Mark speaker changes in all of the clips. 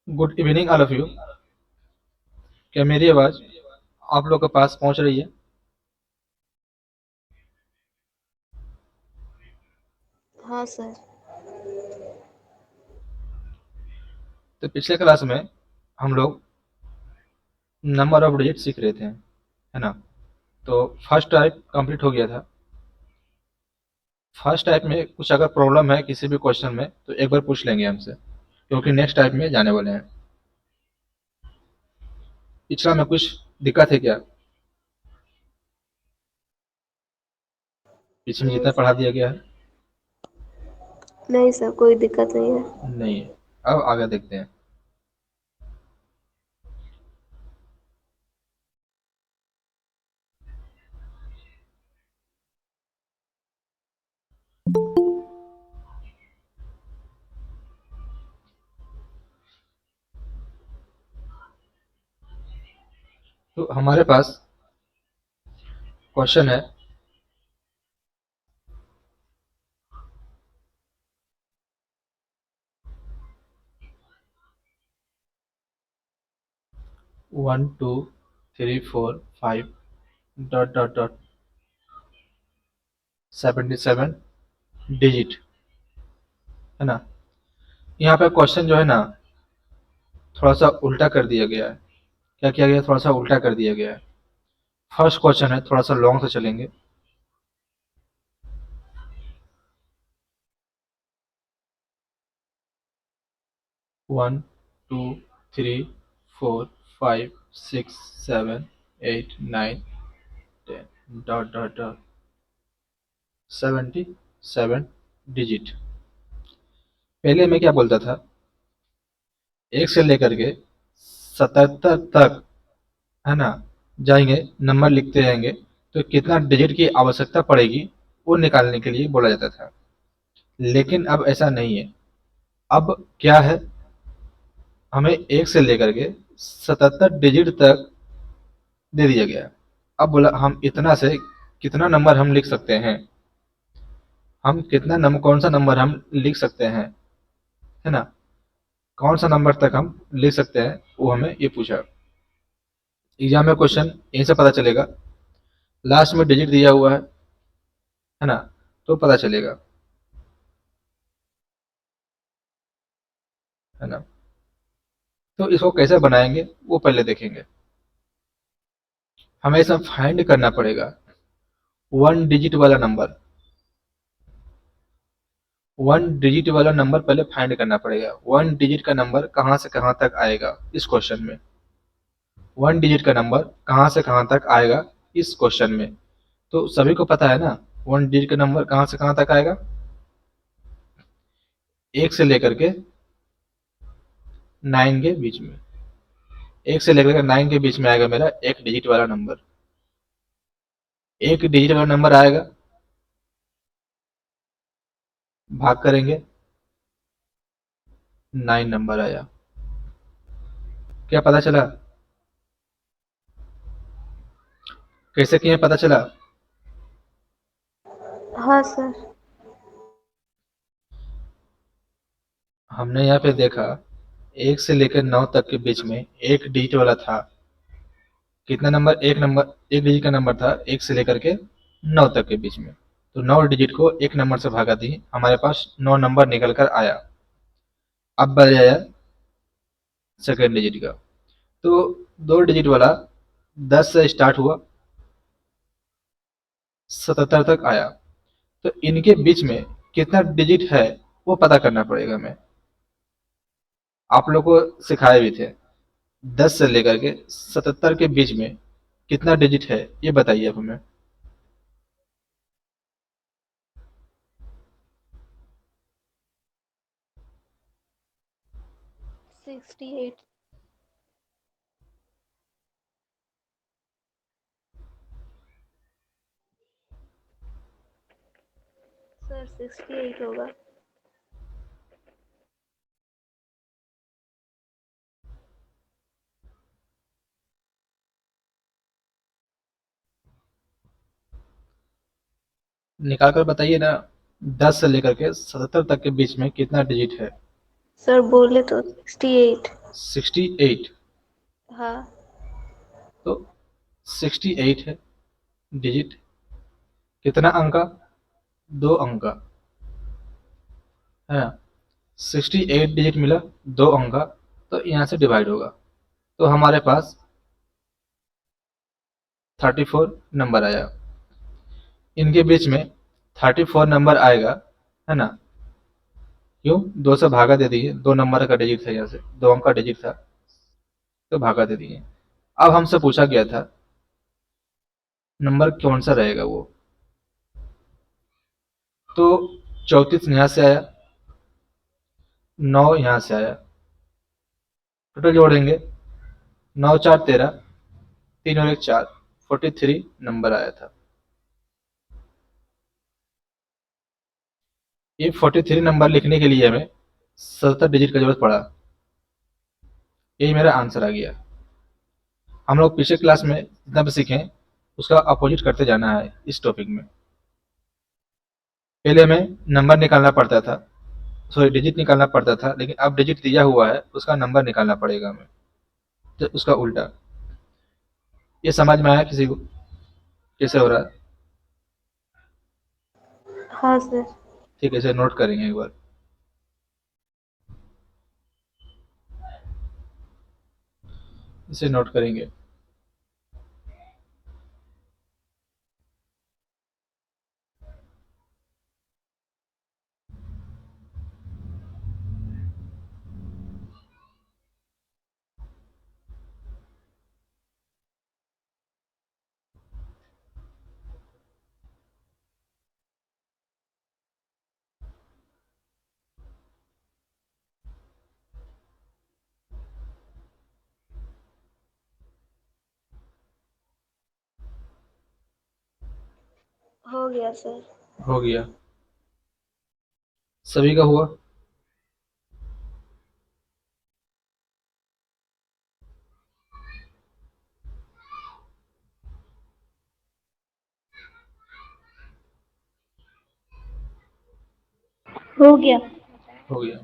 Speaker 1: Good evening all of you. क्या मेरी आवाज़ आप लोग के पास पहुंच रही है?
Speaker 2: हाँ सर।
Speaker 1: तो पिछले क्लास में हम लोग नंबर ऑफ डिजिट सीख रहे थे, है ना? तो फर्स्ट टाइप कंप्लीट हो गया था। फर्स्ट टाइप में कुछ अगर प्रॉब्लम है किसी भी क्वेश्चन में तो एक बार पूछ लेंगे हमसे, क्योंकि नेक्स्ट टाइप में जाने वाले हैं। पिछला में कुछ दिक्कत है क्या? पीछे में
Speaker 2: नहीं
Speaker 1: जितना
Speaker 2: सर।
Speaker 1: पढ़ा दिया गया है?
Speaker 2: नहीं सर, कोई दिक्कत नहीं है।
Speaker 1: नहीं है। अब आगे देखते हैं। तो हमारे पास क्वेश्चन है 1 2 3 4 5 डॉट डॉट डॉट 77 डिजिट, है ना? यहाँ पे क्वेश्चन जो है ना, थोड़ा सा उल्टा कर दिया गया है। क्या किया गया है? थोड़ा सा उल्टा कर दिया गया है। फर्स्ट क्वेश्चन है, थोड़ा सा लॉन्ग से चलेंगे। 1 2 3 4 5 6 7 8 9 10 डॉट डॉट डॉट 77 डिजिट। पहले मैं क्या बोलता था, एक से लेकर के 77 तक, है ना, जाएंगे, नंबर लिखते जाएंगे, तो कितना डिजिट की आवश्यकता पड़ेगी वो निकालने के लिए बोला जाता था। लेकिन अब ऐसा नहीं है। अब क्या है, हमें एक से लेकर के 77 डिजिट तक दे दिया गया है। अब बोला हम इतना से कितना नंबर हम लिख सकते हैं, हम कितना नंबर, कौन सा नंबर हम लिख सकते हैं, है ना? कौन सा नंबर तक हम लिख सकते हैं, वो हमें ये पूछा। एग्जाम में क्वेश्चन यहीं से पता चलेगा। लास्ट में डिजिट दिया हुआ है ना? तो पता चलेगा, है ना? तो इसको कैसे बनाएंगे वो पहले देखेंगे। हमें इसमें फाइंड करना पड़ेगा वन डिजिट वाला नंबर। वन डिजिट वाला नंबर पहले फाइंड करना पड़ेगा। वन डिजिट का नंबर कहाँ से कहाँ तक आएगा इस क्वेश्चन में। वन डिजिट का नंबर कहाँ से कहाँ तक आएगा इस क्वेश्चन में। तो सभी को पता है ना, वन डिजिट का नंबर कहाँ से कहाँ तक आएगा। एक से लेकर के 9 के बीच में, एक से लेकर के 9 के बीच में आएगा मेरा एक डिजिट वाला नंबर। एक डिजिट वाला नंबर आएगा, भाग करेंगे, 9 नंबर आया। क्या पता चला? कैसे किए पता चला?
Speaker 2: हाँ सर।
Speaker 1: हमने यहाँ पे देखा, एक से लेकर 9 तक के बीच में एक डिजिट वाला था। कितना नंबर? एक डिजिट का नंबर था एक से लेकर के 9 तक के बीच में। तो 9 डिजिट को एक नंबर से भागा दी, हमारे पास 9 नंबर निकल कर आया। अब बजाया सेकेंड डिजिट का। तो दो डिजिट वाला 10 से स्टार्ट हुआ, 77 तक आया। तो इनके बीच में कितना डिजिट है वो पता करना पड़ेगा हमें। आप लोग को सिखाए भी थे, 10 से लेकर के 77 के बीच में कितना डिजिट है ये बताइए अब हमें।
Speaker 2: 68। सर 68 होगा।
Speaker 1: निकाल कर बताइए ना, 10 से लेकर के 77 तक के बीच में कितना डिजिट है।
Speaker 2: सर बोले तो 68।
Speaker 1: 68।
Speaker 2: हाँ।
Speaker 1: तो 68 है डिजिट, कितना अंक का? 2 अंक का, है ना। 68 डिजिट मिला, 2 अंक का, तो यहाँ से डिवाइड होगा, तो हमारे पास 34 नंबर आया। इनके बीच में 34 नंबर आएगा, है ना। क्यों? 2 से भागा दे दिए, 2 नंबर का डिजिट था, यहाँ से 2 अंक का डिजिट था, तो भागा दे दिए। अब हमसे पूछा गया था नंबर कौन सा रहेगा वो, तो 34 यहाँ से आया, 9 यहाँ से आया, टोटल जोड़ेंगे, 9 4 13, 3 और 1 4, 43 नंबर आया था। ये 43 नंबर लिखने के लिए हमें 77 डिजिट का जरूरत पड़ा। यही मेरा आंसर आ गया। हम लोग पिछले क्लास में जितना भी सीखें उसका अपोजिट करते जाना है इस टॉपिक में। पहले हमें नंबर निकालना पड़ता था, सॉरी डिजिट निकालना पड़ता था, लेकिन अब डिजिट दिया हुआ है उसका नंबर निकालना पड़ेगा हमें, तो उसका उल्टा। ये समझ में आया किसी को कैसे हो रहा है?
Speaker 2: हाँ सर।
Speaker 1: ठीक है, इसे नोट करेंगे एक बार। इसे नोट करेंगे।
Speaker 2: हो गया सर।
Speaker 1: हो गया, सभी का हुआ।
Speaker 2: हो गया।
Speaker 1: हो गया,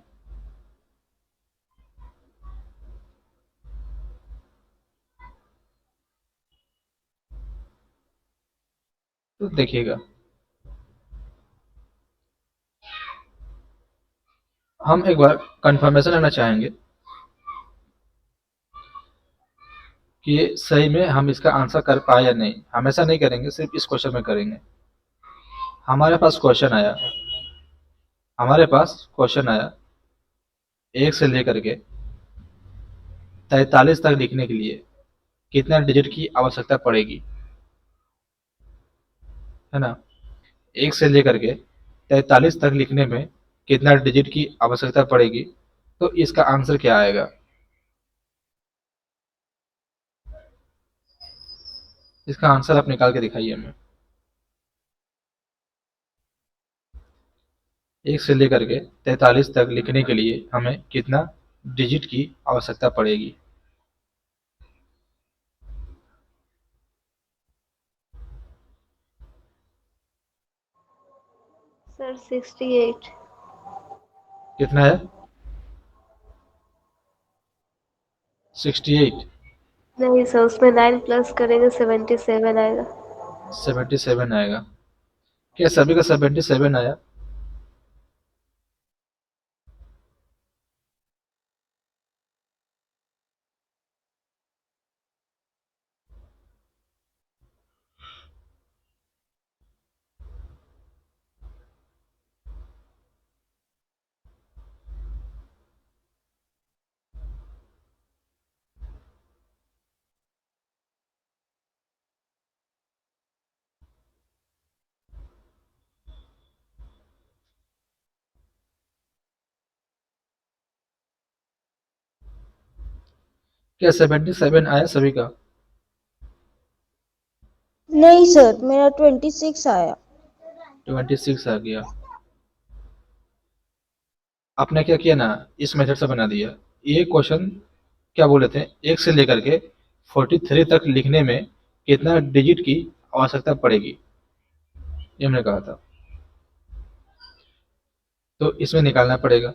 Speaker 1: तो देखिएगा, हम एक बार कंफर्मेशन लेना चाहेंगे कि ये सही में हम इसका आंसर कर पाए या नहीं। हमेशा नहीं करेंगे, सिर्फ इस क्वेश्चन में करेंगे। हमारे पास क्वेश्चन आया, हमारे पास क्वेश्चन आया 1 से लेकर के 43 तक लिखने के लिए कितना डिजिट की आवश्यकता पड़ेगी, है ना। 1 से लेकर के 43 तक लिखने में कितना डिजिट की आवश्यकता पड़ेगी, तो इसका आंसर क्या आएगा? इसका आंसर आप निकाल के दिखाइए हमें। 1 से लेकर के 43 तक लिखने के लिए हमें कितना डिजिट की आवश्यकता पड़ेगी?
Speaker 2: सर 68।
Speaker 1: कितना है? 68?
Speaker 2: नहीं सर, उसमें 9 प्लस करेंगे 77 आएगा।
Speaker 1: 77 आएगा। क्या सभी का 77 आया? क्या 77 आया सभी का?
Speaker 3: नहीं सर, मेरा 26 आया।
Speaker 1: 26 आ गया। आपने क्या किया ना, इस मेथड से बना दिया। ये क्वेश्चन क्या बोले थे, 1 से लेकर के 43 तक लिखने में कितना डिजिट की आवश्यकता पड़ेगी, ये हमने कहा था। तो इसमें निकालना पड़ेगा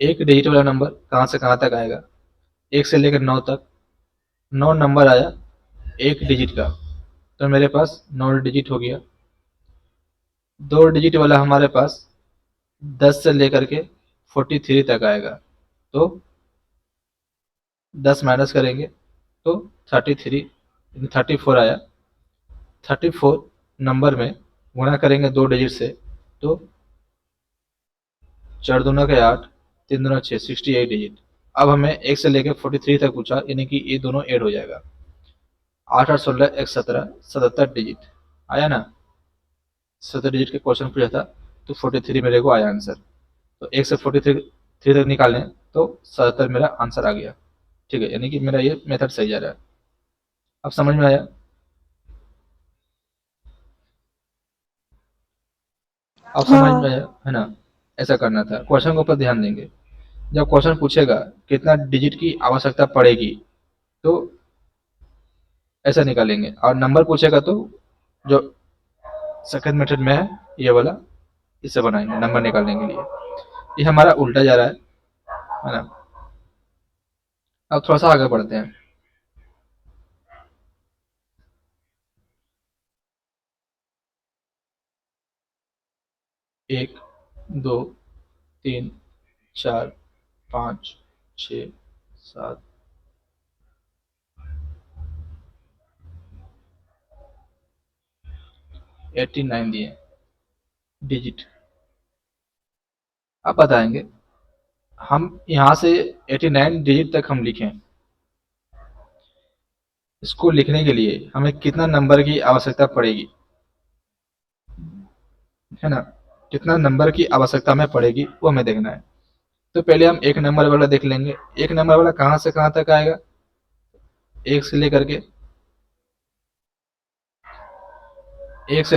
Speaker 1: एक डिजिट वाला नंबर कहाँ से कहाँ तक आएगा, 1 से लेकर 9 तक 9 नंबर आया एक डिजिट का, तो मेरे पास 9 डिजिट हो गया। 2 डिजिट वाला हमारे पास 10 से लेकर के 43 तक आएगा, तो 10 माइनस करेंगे तो 33 34 आया। 34 नंबर में गुणा करेंगे 2 डिजिट से, तो 4 दूना के 8, 3 दूना 6, 68 डिजिट। अब हमें 1 से लेकर 43 तक पूछा, यानी कि ये दोनों ऐड हो जाएगा। 8 और 16 एक 17, 77 डिजिट आया ना। 77 डिजिट के क्वेश्चन पूछा था, तो 43 मेरे को आया आंसर। तो 1 से 43 तक निकालें तो 77 मेरा आंसर आ गया। ठीक है, यानी कि मेरा ये मेथड सही जा रहा है। अब समझ में आया? अब समझ में
Speaker 3: हाँ।
Speaker 1: आया है ना? ऐसा करना था। क्वेश्चन के ऊपर ध्यान देंगे। जब क्वेश्चन पूछेगा कितना डिजिट की आवश्यकता पड़ेगी, तो ऐसा निकालेंगे, और नंबर पूछेगा तो जो सेकंड मेथड में है ये वाला, इससे बनाएंगे नंबर निकालने के लिए। ये हमारा उल्टा जा रहा है ना? अब थोड़ा सा आगे बढ़ते हैं। एक, दो, तीन, चार, पाँच, छ, 7, 89 दिए डिजिट। अब बताएंगे हम यहाँ से 89 डिजिट तक हम लिखें, इसको लिखने के लिए हमें कितना नंबर की आवश्यकता पड़ेगी, है ना? कितना नंबर की आवश्यकता हमें पड़ेगी वो हमें देखना है। तो पहले हम एक नंबर वाला देख लेंगे। एक नंबर वाला कहाँ से कहाँ तक आएगा? एक से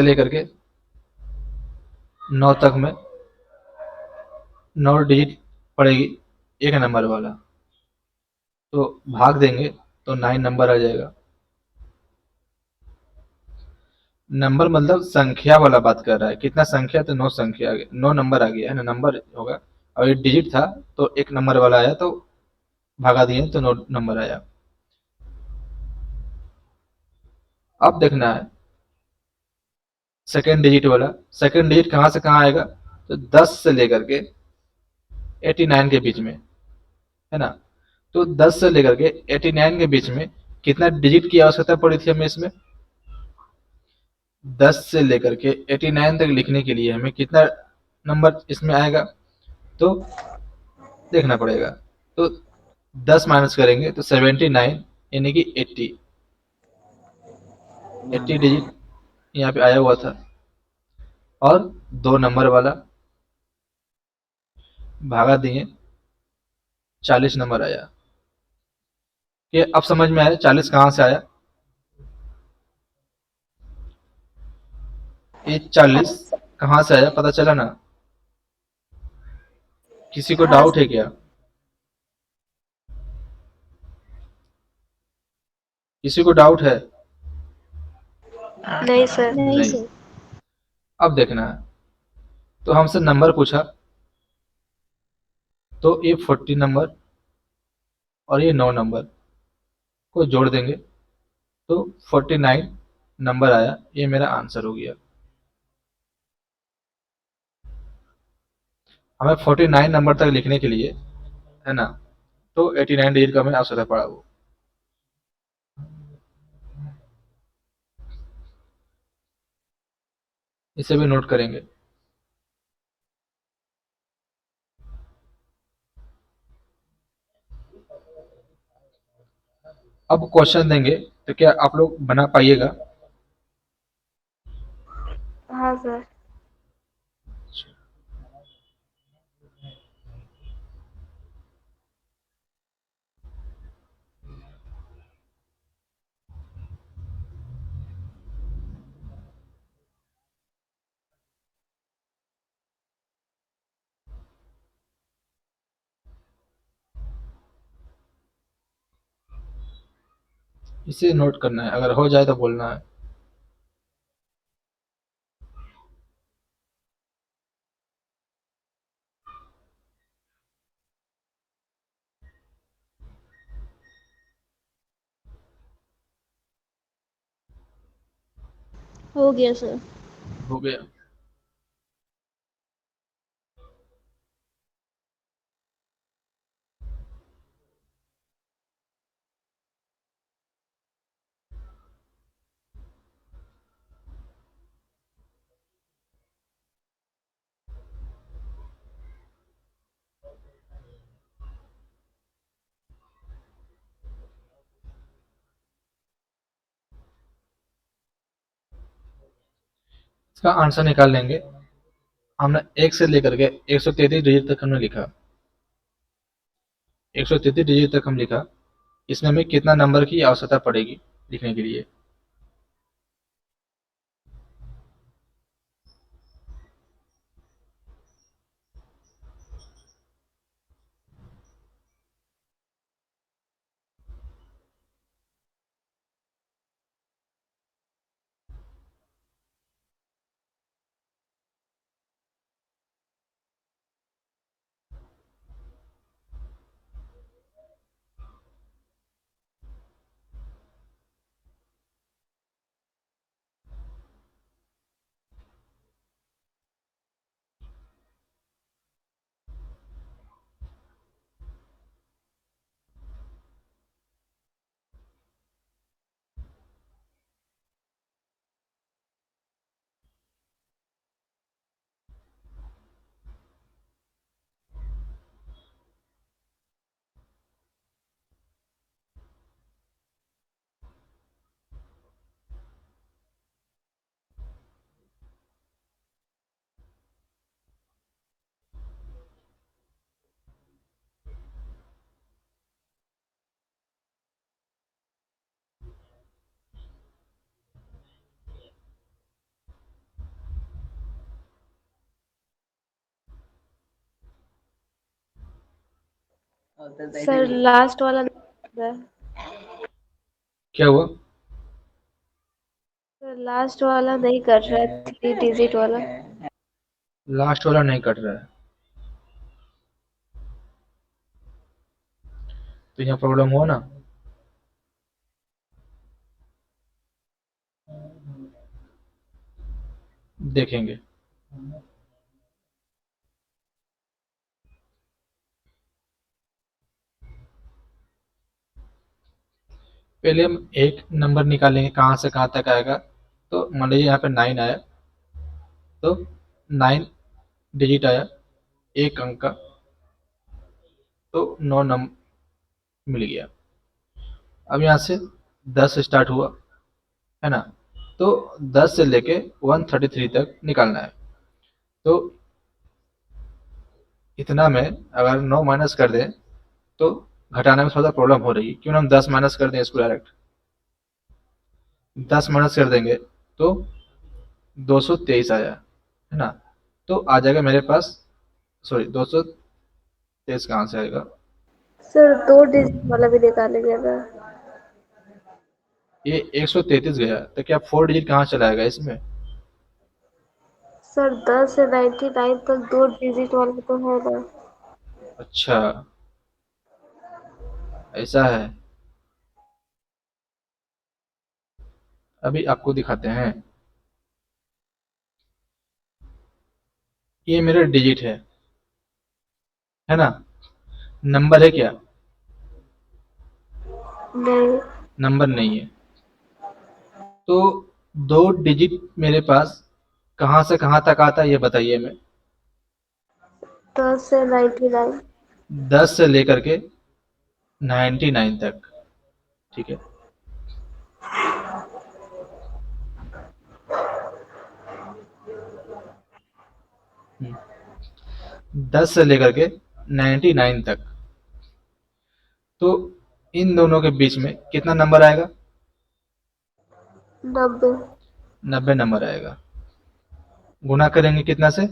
Speaker 1: लेकर के 9 तक में 9 डिजिट पड़ेगी एक नंबर वाला, तो भाग देंगे तो 9 नंबर आ जाएगा। नंबर मतलब संख्या वाला बात कर रहा है, कितना संख्या, तो 9 संख्या आ गया, 9 नंबर आ गया है ना, नंबर होगा। और ये डिजिट था तो एक नंबर वाला आया, तो भागा दिए तो 9 नंबर आया। अब देखना है सेकेंड डिजिट वाला। सेकेंड डिजिट कहाँ से कहाँ आएगा? तो 10 से लेकर के 89 के बीच में, है ना? तो 10 से लेकर के 89 के बीच में कितना डिजिट की आवश्यकता पड़ी थी हमें इसमें? 10 से लेकर के 89 तक लिखने के लिए हमें कितना नंबर इसमें आएगा, तो देखना पड़ेगा। तो 10 माइनस करेंगे तो 79, यानी कि 80 डिजिट यहाँ पे आया हुआ था। और 2 नंबर वाला भागा दिए, 40 नंबर आया। ये अब समझ में आया 40 कहाँ से आया? ये 40 कहाँ से आया पता चला ना? किसी को
Speaker 2: हाँ
Speaker 1: डाउट है
Speaker 2: सर।
Speaker 1: क्या? किसी को डाउट है?
Speaker 2: नहीं सर।
Speaker 3: नहीं
Speaker 1: नहीं।
Speaker 3: सर।
Speaker 1: अब देखना है, तो हमसे नंबर पूछा, तो ये 40 नंबर और ये 9 नंबर को जोड़ देंगे तो 49 नंबर आया। ये मेरा आंसर हो गया। हमें 49 नंबर तक लिखने के लिए, है ना, तो 89 डिजिट का हमें आवश्यकता पड़ा वो। इसे भी नोट करेंगे। अब क्वेश्चन देंगे तो क्या आप लोग बना पाइएगा?
Speaker 2: हाँ सर।
Speaker 1: इसे नोट करना है, अगर हो जाए तो बोलना है।
Speaker 3: हो गया सर।
Speaker 1: हो गया। इसका आंसर निकाल लेंगे। हमने एक से लेकर के 133 डिजिट तक हमने लिखा, 133 डिजिट तक हम लिखा। इसमें हमें कितना नंबर की आवश्यकता पड़ेगी लिखने के लिए?
Speaker 2: सर लास्ट वाला है।
Speaker 1: क्या हुआ?
Speaker 2: सर लास्ट वाला नहीं कर रहा है, 3 डिजिट वाला।
Speaker 1: लास्ट वाला नहीं कट रहा है, तो यहाँ प्रॉब्लम हुआ ना। देखेंगे। पहले हम एक नंबर निकालेंगे कहाँ से कहाँ तक आएगा। तो मान लीजिए यहाँ पे 9 आया, तो 9 डिजिट आया, एक अंक का, तो 9 नंबर मिल गया। अब यहाँ से 10 स्टार्ट हुआ, है ना, तो 10 से लेके 133 तक निकालना है। तो इतना में अगर 9 माइनस कर दें तो घटाने में थोड़ा प्रॉब्लम हो रही है। क्यों ना हम 10 माइनस कर दें इसको डायरेक्ट। 10 माइनस कर देंगे तो 223 आया, है ना, तो आ जाएगा मेरे पास, सॉरी 223 कहाँ से आएगा?
Speaker 2: सर 2 डिजिट वाला भी निकालेंगे अगर।
Speaker 1: ये 133 गया, तो क्या 4 डिजिट कहाँ चला आएगा इसमें?
Speaker 2: सर 10 से 99 तक 2 डिजिट वाला तो है ना।
Speaker 1: अच्छा, ऐसा है। अभी आपको दिखाते हैं। ये मेरा डिजिट है ना, नंबर है क्या?
Speaker 2: नहीं।
Speaker 1: नंबर नहीं है। तो 2 डिजिट मेरे पास कहाँ से कहाँ तक आता है ये बताइए हमें।
Speaker 2: 10 से 99।
Speaker 1: 10 से लेकर के 99 तक, ठीक है। हम्म, 10 से लेकर के 99 तक, तो इन दोनों के बीच में कितना नंबर आएगा?
Speaker 2: 90।
Speaker 1: 90 नंबर आएगा। गुना करेंगे कितना से?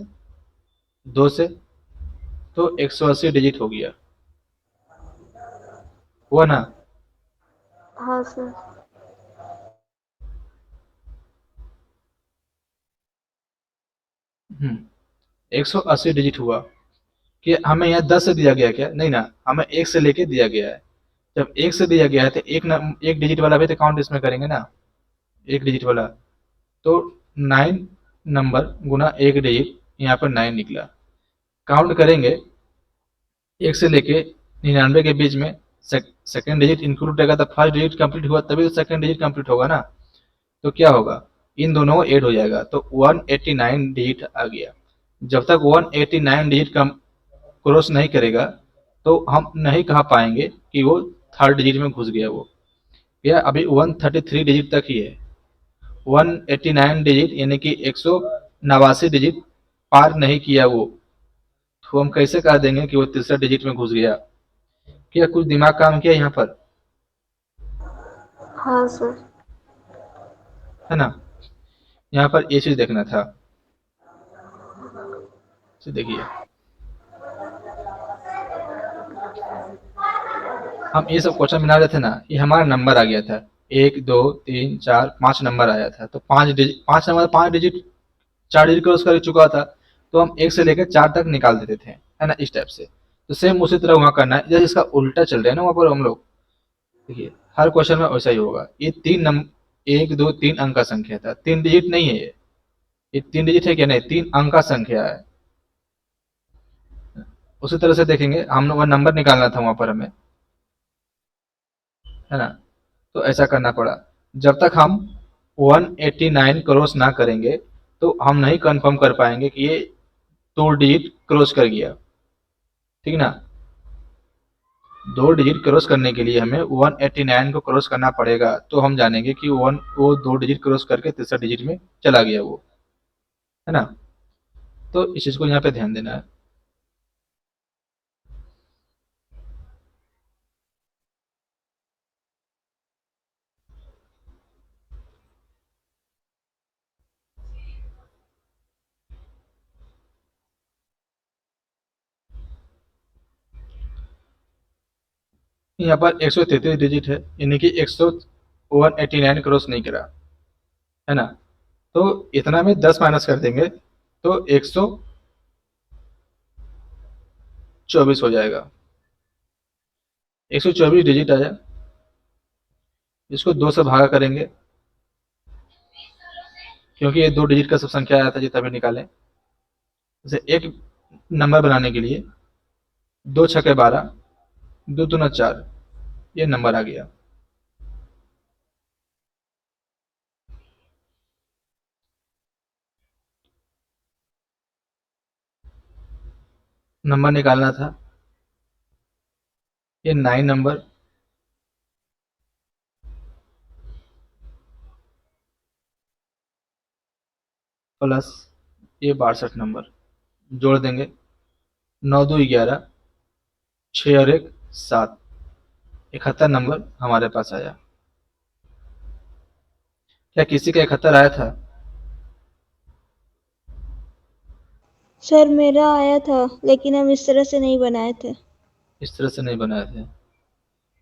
Speaker 1: 2 से, तो 180 डिजिट हो गया, हुआ ना।
Speaker 2: हाँ सर।
Speaker 1: 180 डिजिट हुआ। कि हमें यहाँ 10 से दिया गया क्या? नहीं ना, हमें 1 से लेके दिया गया है। जब 1 से दिया गया है तो एक डिजिट वाला भी तो काउंट इसमें करेंगे ना, एक डिजिट वाला। तो 9 नंबर गुना एक डिजिट, यहाँ पर 9 निकला। काउंट करेंगे 1 से लेके 99 के बीच में, सेकंड डिजिट इंक्लूड रहेगा तो फर्स्ट डिजिट कंप्लीट हुआ तभी तो सेकंड डिजिट कंप्लीट होगा ना। तो क्या होगा, इन दोनों को ऐड हो जाएगा तो 189 डिजिट आ गया। जब तक 189 डिजिट कम क्रॉस नहीं करेगा तो हम नहीं कह पाएंगे कि वो थर्ड डिजिट में घुस गया। वो या अभी 133 डिजिट तक ही है, 189 डिजिट यानी कि 189 डिजिट पार नहीं किया वो, तो हम कैसे कह देंगे कि वो तीसरा डिजिट में घुस गया। क्या कुछ दिमाग काम किया यहाँ पर,
Speaker 2: हाँ सर।
Speaker 1: है ना। यहाँ पर ये चीज देखना था। देखिए हम ये सब क्वेश्चन बना रहे थे ना, ये हमारा नंबर आ गया था 1 2 3 4 5 नंबर आया था, तो 5 नंबर 5 डिजिट 4 डिजिट क्रॉस कर चुका था, तो हम 1 से लेकर 4 तक निकाल देते थे, है ना, इस टाइप से। तो सेम उसी तरह वहां करना है, जैसे इसका उल्टा चल रहा है ना वहां पर हम लोग। देखिए हर क्वेश्चन में वैसा ही होगा। ये 1 2 3 अंक का संख्या था, 3 डिजिट नहीं है ये 3 डिजिट है क्या, नहीं 3 अंक का संख्या है। उसी तरह से देखेंगे, हम वह नंबर निकालना था वहां पर हमें, है ना। तो ऐसा करना पड़ा। जब तक हम 189 क्रॉस ना करेंगे तो हम नहीं कंफर्म कर पाएंगे कि ये 2 डिजिट क्रॉस कर गया, ठीक ना। 2 डिजिट क्रॉस करने के लिए हमें 189 को क्रॉस करना पड़ेगा, तो हम जानेंगे कि वो 2 डिजिट क्रॉस करके तीसरा डिजिट में चला गया वो, है ना। तो इस चीज को यहाँ पे ध्यान देना है। यहाँ पर 133 डिजिट है, यानी कि 189 क्रॉस नहीं करा, है ना। तो इतना में 10 माइनस कर देंगे तो 124 हो जाएगा। 124 डिजिट आया, इसको 2 से भागा करेंगे क्योंकि ये 2 डिजिट का सब संख्या आया था जितना भी निकालें। जैसे एक नंबर बनाने के लिए 2 छक्के 12, 2 दूना 4, ये नंबर आ गया। नंबर निकालना था, ये 9 नंबर प्लस ये 62 नंबर जोड़ देंगे, 9 2 11, 6 और 1 7, 71 नंबर हमारे पास आया। क्या किसी का 71 आया था?
Speaker 3: सर मेरा आया था, लेकिन हम इस तरह से नहीं बनाए थे।
Speaker 1: इस तरह से नहीं बनाए थे,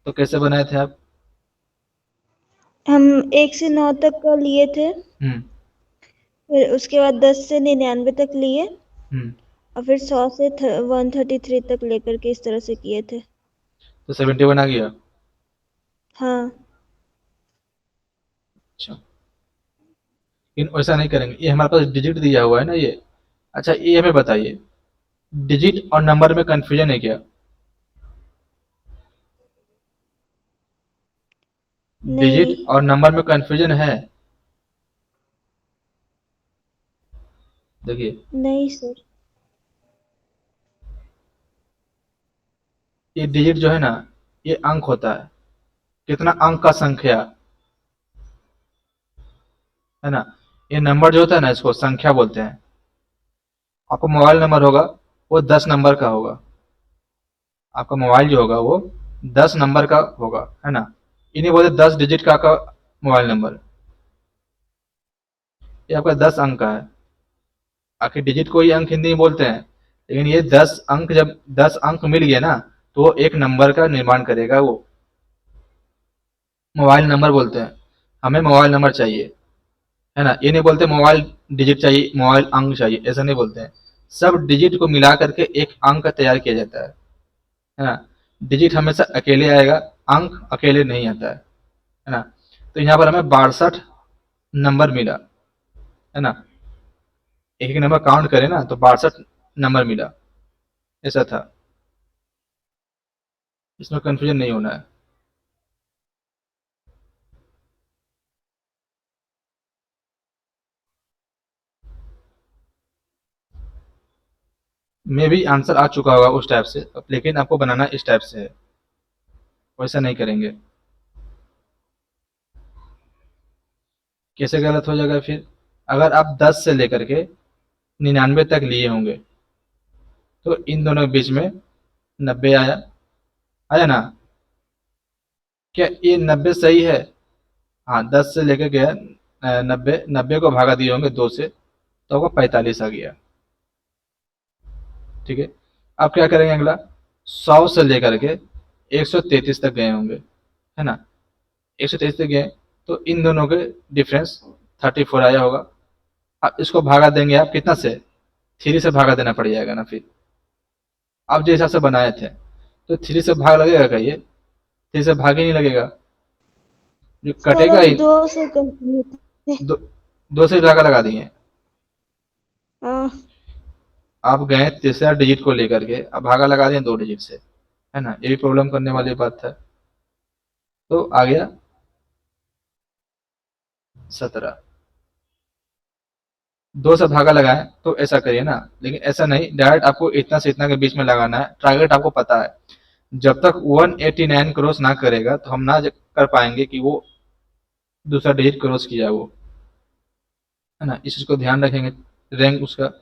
Speaker 1: तो कैसे बनाए थे आप?
Speaker 3: हम 1 से 9 तक का लिए थे,
Speaker 1: हम्म
Speaker 3: फिर उसके बाद 10 से 99 तक लिए,
Speaker 1: हम्म
Speaker 3: और फिर 100 से 133 तक लेकर के इस तरह से किए थे।
Speaker 1: तो 71 आ गया।
Speaker 3: हाँ।
Speaker 1: अच्छा, लेकिन वैसा नहीं करेंगे, ये हमारे पास डिजिट दिया हुआ है ना ये। अच्छा ये हमें बताइए, डिजिट और नंबर में कंफ्यूजन है क्या? डिजिट
Speaker 3: नहीं।
Speaker 1: और नंबर में कंफ्यूजन है? देखिए
Speaker 3: नहीं सर।
Speaker 1: ये डिजिट जो है ना, ये अंक होता है, कितना अंक का संख्या, है ना। ये नंबर जो होता है ना, इसको संख्या बोलते हैं। आपका मोबाइल नंबर होगा वो 10 नंबर का होगा, आपका मोबाइल जो होगा वो 10 नंबर का होगा, है ना। इन्हीं बोलते 10 डिजिट का आपका मोबाइल नंबर, ये आपका 10 अंक का है। आखिर डिजिट को ही अंक हिंदी में बोलते हैं, लेकिन ये 10 अंक, जब 10 अंक मिल गया ना तो वो एक नंबर का निर्माण करेगा, वो मोबाइल नंबर बोलते हैं। हमें मोबाइल नंबर चाहिए, है ना। ये नहीं बोलते मोबाइल डिजिट चाहिए, मोबाइल अंक चाहिए, ऐसा नहीं बोलते हैं। सब डिजिट को मिला करके एक अंक तैयार किया जाता है ना। डिजिट हमेशा अकेले आएगा, अंक अकेले नहीं आता है ना। तो यहाँ पर हमें 62 नंबर मिला, है ना। एक एक नंबर काउंट करें ना तो 62 नंबर मिला, ऐसा था। इसमें कंफ्यूजन नहीं होना है। मे भी आंसर आ चुका होगा उस टाइप से, लेकिन आपको बनाना इस टाइप से है, वैसा नहीं करेंगे। कैसे गलत हो जाएगा फिर? अगर आप 10 से लेकर के 99 तक लिए होंगे तो इन दोनों के बीच में 90 आया, आया ना। क्या ये 90 सही है? हाँ, 10 से लेकर गया 90, 90 को भागा दिए होंगे 2 से, तो आपको 45 आ गया। ठीक है। अब क्या करेंगे अगला? 100 से लेकर के 133 तक गए होंगे, है ना। 133 तक गए तो इन दोनों के डिफरेंस 34 आया होगा। अब इसको भागा देंगे आप कितना से? 3 से भागा देना पड़ जाएगा ना फिर। आप जिस हिसाब से बनाए थे तो 3 से भाग लगेगा क्या? ये 3 से भाग ही नहीं लगेगा, जो
Speaker 3: सर
Speaker 1: कटेगा
Speaker 3: हम
Speaker 1: ही।
Speaker 3: 2 से कंफ्यूज थे।
Speaker 1: दो, 2 से भागा लगा दिए।
Speaker 3: हाँ।
Speaker 1: आप गए तीसरा डिजिट को लेकर के, अब भागा लगा दिए 2 डिजिट से, है ना। ये भी प्रॉब्लम करने वाली बात है। तो आ गया 17। 2 से भागा लगाएं तो ऐसा करिए ना, लेकिन ऐसा नहीं डायरेक्ट आपको इतना से इतना के बीच में लगाना है। टारगेट आपको पता है, जब तक 189 क्रॉस ना करेगा तो हम ना कर पाएंगे कि वो दूसरा डिजिट क्रॉस किया वो, है ना। इस चीज को ध्यान रखेंगे, रैंक उसका,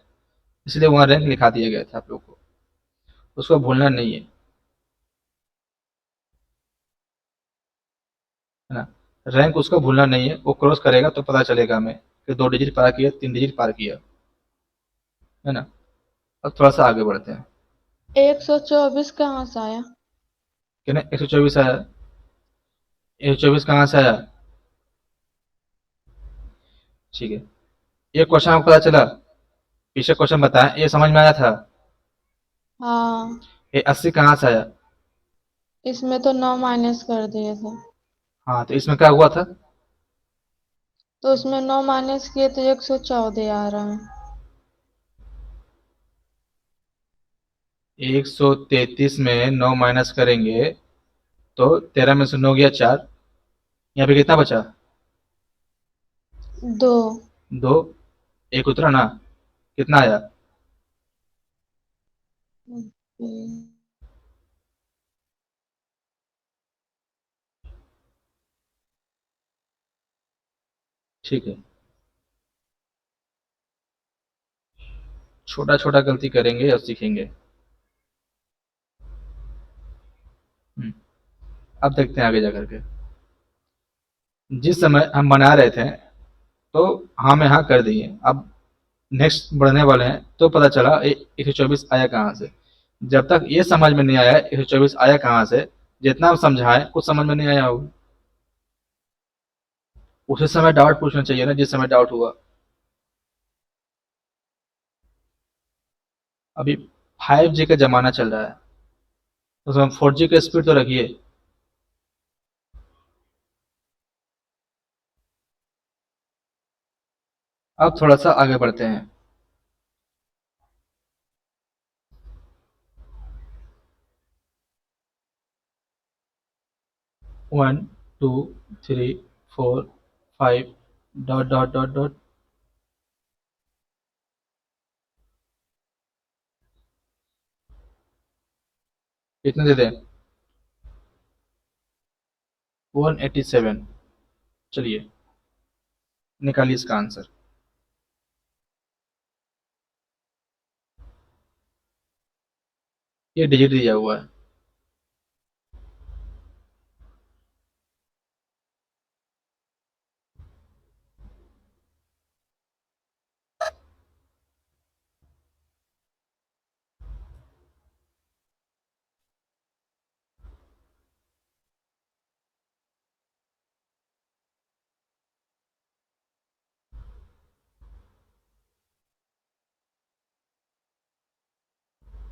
Speaker 1: इसलिए वहाँ रैंक लिखा दिया गया था आप लोग को, उसको भूलना नहीं है ना। रैंक उसको भूलना नहीं है, वो क्रॉस करेगा तो पता चलेगा हमें कि 2 डिजिट पार किया, 3 डिजिट पार किया, है ना। अब थोड़ा सा आगे बढ़ते हैं।
Speaker 4: 124 कहाँ से आया?
Speaker 1: कहना 124 आया, 124 कहाँ से आया? ठीक है। ये क्वेश्चन आपको पता चला, पीछे क्वेश्चन बताएं, ये समझ में आया था।
Speaker 4: हाँ,
Speaker 1: ये 80 कहाँ से आया?
Speaker 4: इसमें तो 9 माइनस कर दिए थे।
Speaker 1: हाँ, तो इसमें क्या हुआ था?
Speaker 4: तो उसमें 9 माइनस किए तो 114 आ रहा है।
Speaker 1: 133 में 9 माइनस करेंगे तो 13 में से 9 गया 4, यहाँ पे कितना बचा?
Speaker 4: 2।
Speaker 1: 2, एक उतरा ना, कितना आया? ठीक है। छोटा छोटा गलती करेंगे और सीखेंगे। अब देखते हैं आगे जा करके। जिस समय हम बना रहे थे तो हाँ में हाँ कर दिए, अब नेक्स्ट बढ़ने वाले हैं तो पता चला 124 आया कहाँ से। जब तक ये समझ में नहीं आया 124 आया कहाँ से, जितना हम समझाएं कुछ समझ में नहीं आया होगा। उसी समय डाउट पूछना चाहिए ना, जिस समय डाउट हुआ। अभी 5G का जमाना चल रहा है, तो उसमें 4G का स्पीड तो रखिए। अब थोड़ा सा आगे बढ़ते हैं। 1 2 3 4 5 डॉट डॉट डॉट डॉट। कितने दे दें? 187। चलिए निकालिए इसका आंसर। ये डिजिट दिया हुआ है।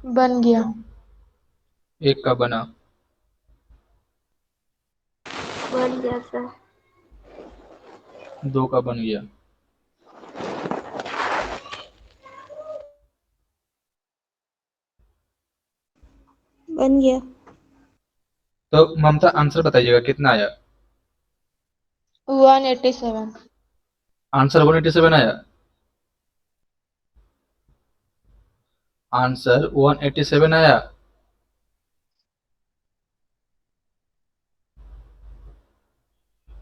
Speaker 4: बन गया।
Speaker 1: 1 का बना,
Speaker 2: बन गया सर।
Speaker 1: 2 का बन गया,
Speaker 3: बन गया।
Speaker 1: तो ममता आंसर बताइएगा कितना आया।
Speaker 4: 187।
Speaker 1: आंसर 187 आया। आंसर 187 आया।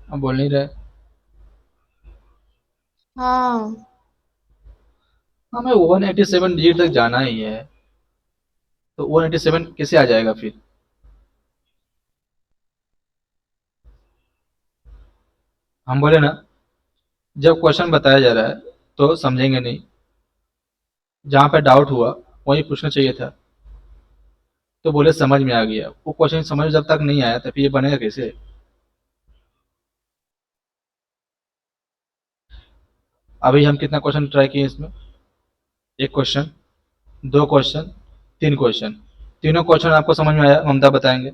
Speaker 1: अब बोल नहीं रहे।
Speaker 4: हाँ,
Speaker 1: हमें 187 डिजिट तक जाना ही है, तो 187 कैसे आ जाएगा फिर। हम बोले ना, जब क्वेश्चन बताया जा रहा है तो समझेंगे नहीं, जहां पे डाउट हुआ वही पूछना चाहिए था। तो बोले समझ में आ गया, वो क्वेश्चन समझ में जब तक नहीं आया तो फिर ये बनेगा कैसे। अभी हम कितना क्वेश्चन ट्राई किए इसमें, एक क्वेश्चन, दो क्वेश्चन, तीन क्वेश्चन। तीनों क्वेश्चन आपको समझ में आया, ममता बताएंगे।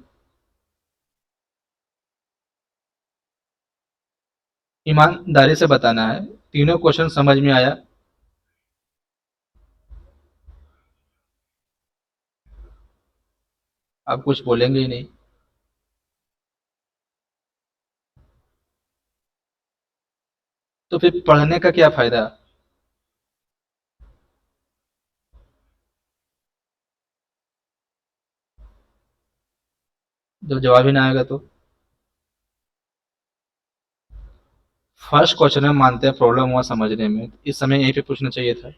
Speaker 1: ईमानदारी से बताना है, तीनों क्वेश्चन समझ में आया। आप कुछ बोलेंगे ही नहीं। तो फिर पढ़ने का क्या फायदा। जब जवाब ही ना आएगा तो। फर्स्ट क्वेश्चन में मानते हैं प्रॉब्लम हुआ समझने में, इस समय यहीं पे पूछना चाहिए था।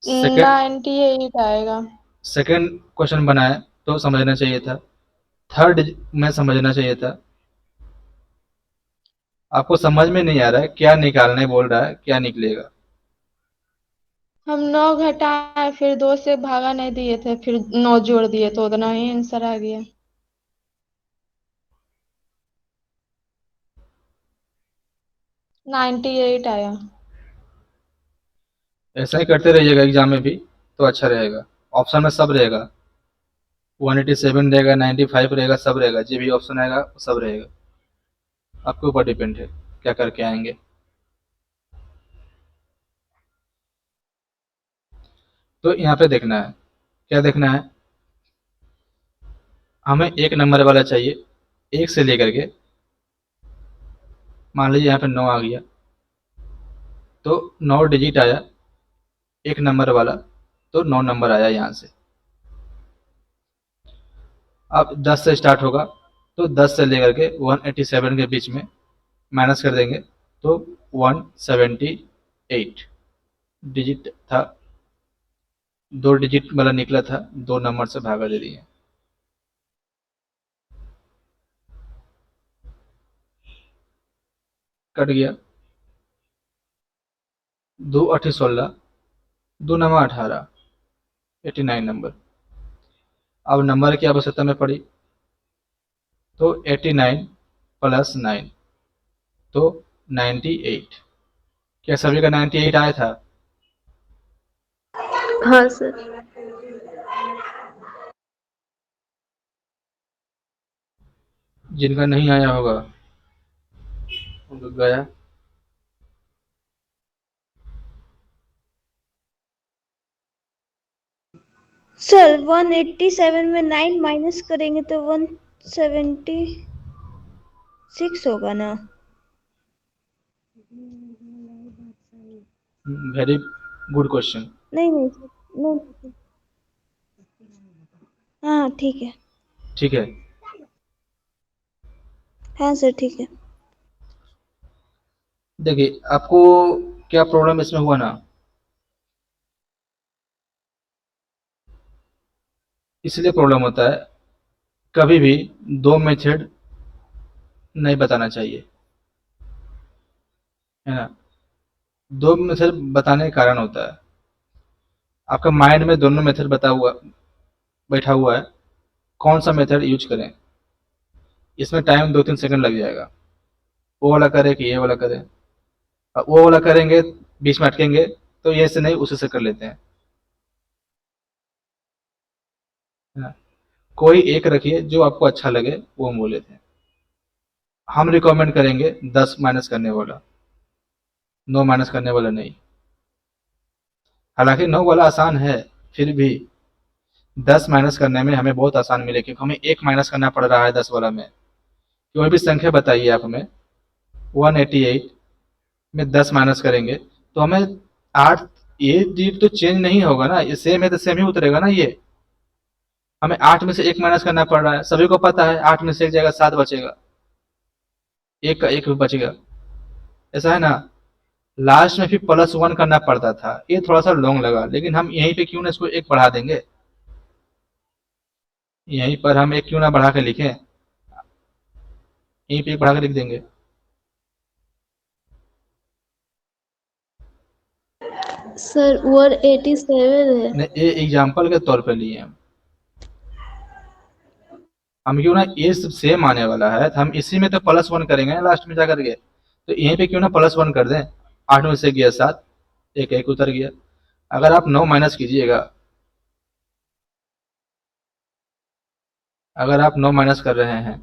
Speaker 1: सेकंड
Speaker 4: 98 आएगा।
Speaker 1: सेकंड क्वेश्चन बनाए तो समझना चाहिए था। थर्ड में समझना चाहिए था। आपको समझ में नहीं आ रहा है क्या निकालने बोल रहा है, क्या निकलेगा।
Speaker 4: हम 9 घटाए, फिर 2 से भागा नहीं दिए थे, फिर 9 जोड़ दिए तो उतना ही आंसर आ गया। नाइन्टी एट आया।
Speaker 1: ऐसा ही करते रहिएगा एग्जाम में भी, तो अच्छा रहेगा। ऑप्शन में सब रहेगा, 187 रहेगा, 95 रहेगा, सब रहेगा। जो भी ऑप्शन आएगा वो सब रहेगा। आपके ऊपर डिपेंड है क्या करके आएंगे। तो यहाँ पे देखना है, क्या देखना है, हमें एक नंबर वाला चाहिए, एक से लेकर के, मान लीजिए यहाँ पे 9 आ गया, तो 9 डिजिट आया एक नंबर वाला, तो 9 नंबर आया यहाँ से। अब 10 से स्टार्ट होगा, तो 10 से लेकर के 187 के बीच में माइनस कर देंगे, तो 178 डिजिट था, 2 डिजिट वाला निकला था, 2 नंबर से भागा दे दिए। कट गया, 2 8 16, 2 नंबर 18, 89 नंबर। अब नंबर की आवश्यकता में पड़ी, तो 89 प्लस 9, तो 98। क्या सभी का 98 आया था।
Speaker 2: हाँ सर।
Speaker 1: जिनका नहीं आया होगा उनका गया।
Speaker 3: सर 187 में 9 माइनस करेंगे तो 176 होगा ना।
Speaker 1: Very good question.
Speaker 3: नहीं नहीं सर, नहीं। हाँ ठीक है।
Speaker 1: ठीक है।
Speaker 3: हाँ सर ठीक है।
Speaker 1: देखिए आपको क्या प्रॉब्लम इसमें हुआ ना, इसलिए प्रॉब्लम होता है, कभी भी दो मेथड नहीं बताना चाहिए, है ना। दो मेथड बताने का कारण होता है, आपका माइंड में दोनों मेथड बता हुआ बैठा हुआ है, कौन सा मेथड यूज करें। इसमें टाइम 2-3 सेकंड लग जाएगा, वो वाला करें कि ये वाला करें। अब वो वाला करेंगे, बीच में अटकेंगे, तो ये से नहीं उसी से कर लेते हैं, है ना। कोई एक रखिए जो आपको अच्छा लगे, वो हम बोले थे। हम रिकमेंड करेंगे 10 माइनस करने वाला, 9 माइनस करने वाला नहीं। हालांकि 9 वाला आसान है, फिर भी 10 माइनस करने में हमें बहुत आसान मिले, क्योंकि हमें 1 माइनस करना पड़ रहा है 10 वाला में। कोई भी संख्या बताइए आप हमें, 188 में 10 माइनस करेंगे तो हमें 8, ये डिजिट तो चेंज नहीं होगा ना, ये सेम है तो सेम ही उतरेगा ना। ये हमें 8 में से 1 माइनस करना पड़ रहा है, सभी को पता है 8 में से 1 जाएगा 7 बचेगा, 1 का 1 बचेगा, ऐसा है ना। लास्ट में फिर +1 करना पड़ता था, ये थोड़ा सा लॉन्ग लगा, लेकिन हम यहीं पे क्यों ना इसको 1 बढ़ा देंगे, यहीं पर हम 1 क्यों ना बढ़ा के लिखें, यहीं पे 1 बढ़ा के लिख देंगे।
Speaker 2: सर 187 है।
Speaker 1: ये एग्जाम्पल के तौर पे लिए हम क्यों ना, ये सब सेम आने वाला है तो हम इसी में तो +1 करेंगे ना लास्ट में जा करके, तो यहीं पे क्यों ना +1 कर दें। 8 में से गया 7, 1 1 उतर गया। अगर आप 9 माइनस कीजिएगा, अगर आप 9 माइनस कर रहे हैं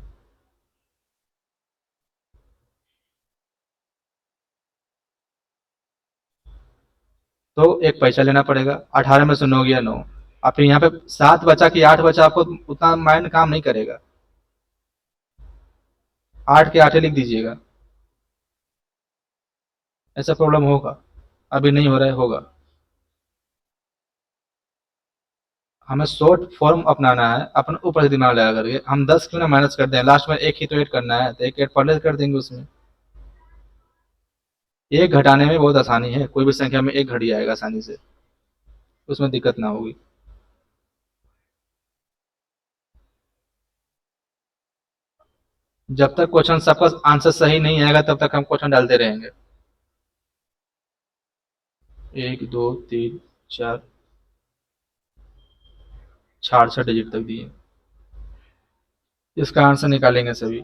Speaker 1: तो एक पैसा लेना पड़ेगा। 18 में से 9 गया 9, और फिर यहाँ पे 7 बचा कि 8 बचा, आपको उतना माइंड काम नहीं करेगा। 8 के 8 लिख दीजिएगा, ऐसा प्रॉब्लम होगा। अभी नहीं हो रहा है, होगा। हमें शॉर्ट फॉर्म अपनाना है, अपने ऊपर से दिमाग लगा करके। हम 10 क्यों ना माइनस कर दें, लास्ट में एक ही तो ऐड करना है, तो एक ऐड पहले कर देंगे उसमें। एक घटाने में बहुत आसानी है, कोई भी संख्या में एक घट जाएगा आसानी से, उसमें दिक्कत ना होगी। जब तक क्वेश्चन सबका आंसर सही नहीं आएगा तब तक हम क्वेश्चन डालते रहेंगे। 1 2 3 4 6 डिजिट तक दिए, इसका आंसर निकालेंगे सभी।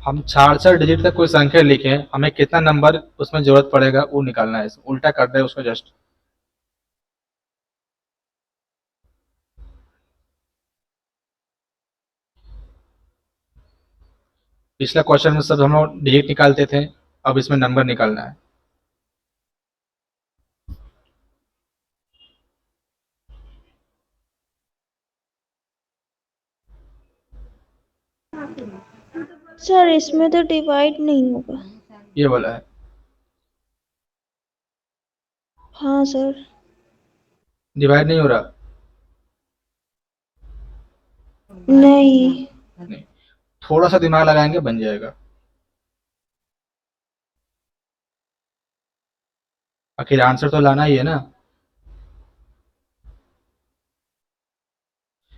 Speaker 1: हम 4 डिजिट तक कोई संख्या लिखें, हमें कितना नंबर उसमें जरूरत पड़ेगा वो निकालना है, उल्टा कर दे उसको जस्ट। पिछला क्वेश्चन में सब हम लोग डिजिट निकालते थे, अब इसमें नंबर निकालना है।
Speaker 3: सर इसमें तो डिवाइड नहीं होगा।
Speaker 1: ये वाला है,
Speaker 3: हाँ सर।
Speaker 1: डिवाइड नहीं हो रहा।
Speaker 3: नहीं।
Speaker 1: नहीं, थोड़ा सा दिमाग लगाएंगे बन जाएगा। आखिर आंसर तो लाना ही है ना।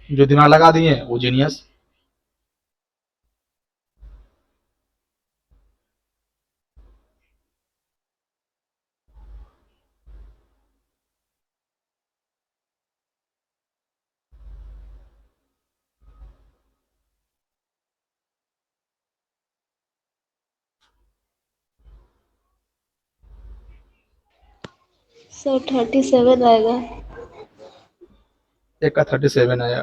Speaker 1: जो दिमाग लगा दिए वो जीनियस।
Speaker 2: सर 37 आएगा।
Speaker 1: एक का 37 आया।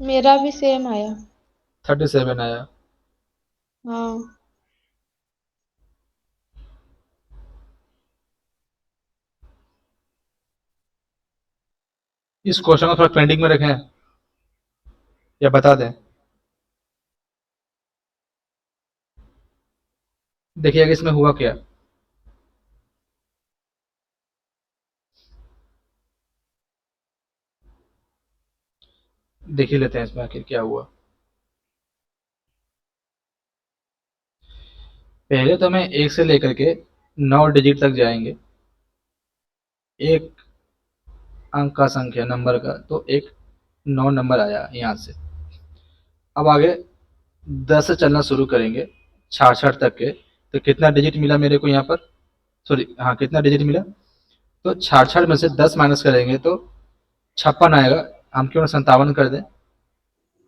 Speaker 4: मेरा भी सेम आया।
Speaker 1: 37 आया।
Speaker 4: हाँ।
Speaker 1: इस क्वेश्चन को थोड़ा पेंडिंग में रखें या बता दें। देखिए इसमें हुआ क्या। देख ही लेते हैं इसमें आखिर क्या हुआ। पहले तो हमें 1 से लेकर के 9 डिजिट तक जाएंगे, एक अंक का संख्या नंबर का, तो एक 9 नंबर आया यहाँ से। अब आगे 10 से चलना शुरू करेंगे 66 तक के, तो कितना डिजिट मिला मेरे को यहाँ पर, सॉरी हाँ कितना डिजिट मिला, तो 66 में से 10 माइनस करेंगे तो 56 आएगा। हम क्यों ना 57 कर दें,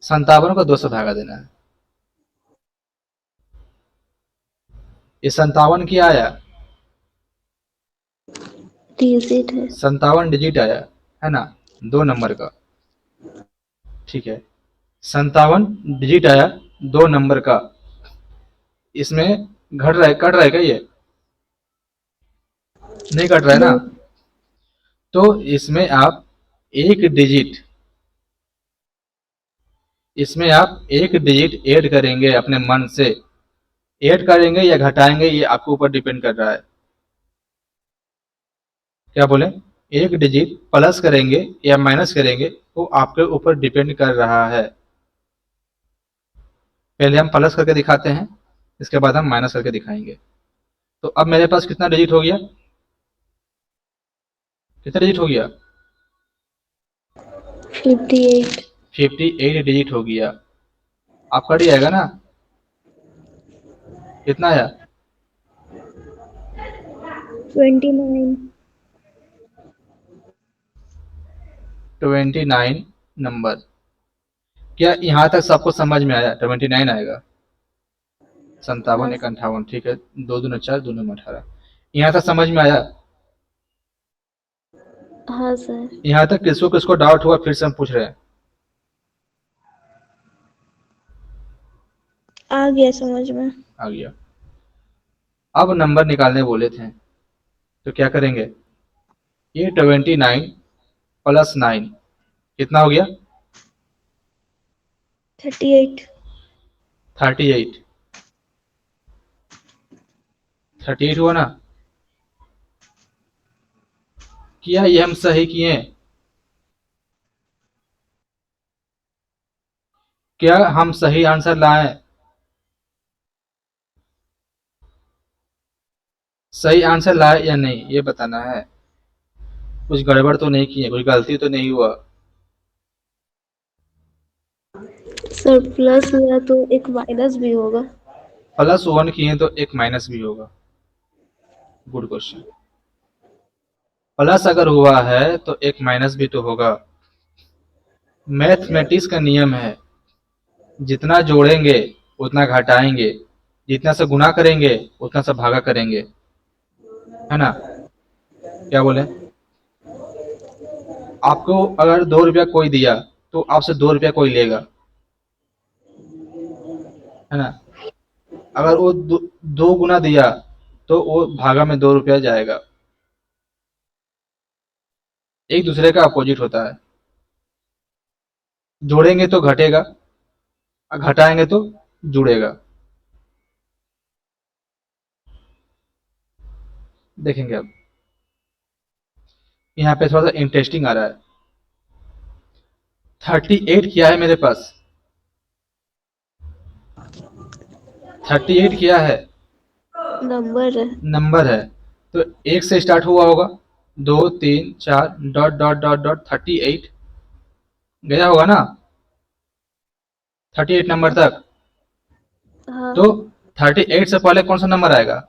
Speaker 1: 57 को 2 से भागा देना है। ये 57 क्या आया,
Speaker 2: डिजिट है।
Speaker 1: 57 डिजिट आया है ना, 2 नंबर का। ठीक है, 57 डिजिट आया 2 नंबर का। इसमें घट रहा है, कट रहा है क्या ये? नहीं कट रहा है ना।
Speaker 2: नहीं।
Speaker 1: तो इसमें आप एक डिजिट इसमें आप एक डिजिट ऐड करेंगे अपने मन से। ऐड करेंगे या घटाएंगे ये आपके ऊपर डिपेंड कर रहा है। क्या बोले? एक डिजिट प्लस करेंगे या माइनस करेंगे वो आपके ऊपर डिपेंड कर रहा है। पहले हम प्लस करके दिखाते हैं, इसके बाद हम माइनस करके दिखाएंगे। तो अब मेरे पास कितना डिजिट हो गया? कितना डिजिट हो गया?
Speaker 2: 58।
Speaker 1: 58 डिजिट हो गया। आपका डी आएगा ना? कितना आया?
Speaker 3: 29।
Speaker 1: 29 नंबर। क्या यहाँ तक सबको समझ में आया? 29 आएगा। 57
Speaker 2: हाँ
Speaker 1: 1 58, ठीक है, 2 दूनी 4, 2 नंबर 18। यहाँ तक समझ में आया?
Speaker 2: हाँ सर।
Speaker 1: यहाँ तक किसको किसको डाउट हुआ फिर से हम पूछ रहे हैं।
Speaker 3: आ गया समझ में।
Speaker 1: आ गया। अब नंबर निकालने बोले थे, तो क्या करेंगे? ये 29 प्लस 9 कितना हो गया?
Speaker 3: 38।
Speaker 1: 38। 38 हुआ ना? किया ये हम सही किए? क्या हम सही आंसर लाए? सही आंसर लाए या नहीं ये बताना है। कुछ गड़बड़ तो नहीं किए, कुछ गलती तो नहीं हुआ।
Speaker 2: सर प्लस हुआ तो एक माइनस भी होगा।
Speaker 1: +1 किए तो एक माइनस भी होगा। Good question. प्लस अगर हुआ है तो एक माइनस भी तो होगा। मैथमेटिक्स का नियम है, जितना जोड़ेंगे उतना घटाएंगे, जितना से गुणा करेंगे उतना से भागा करेंगे, है ना? क्या बोले? आपको अगर 2 रुपया कोई दिया तो आपसे 2 रुपया कोई लेगा, है ना? अगर वो 2 गुना दिया तो वो भागा में 2 रुपया जाएगा। एक दूसरे का अपोजिट होता है। जोड़ेंगे तो घटेगा, घटाएंगे तो जुड़ेगा। देखेंगे अब। यहाँ पे थोड़ा सा इंटरेस्टिंग आ रहा है। 38 क्या है मेरे पास? 38 क्या है?
Speaker 2: नंबर है।
Speaker 1: नंबर है। तो 1 से स्टार्ट हुआ होगा, 2 3 4 डॉट डॉट डॉट डॉट 38 गया होगा ना, 38 नंबर तक।
Speaker 2: हाँ।
Speaker 1: तो 38 से पहले कौन सा नंबर आएगा?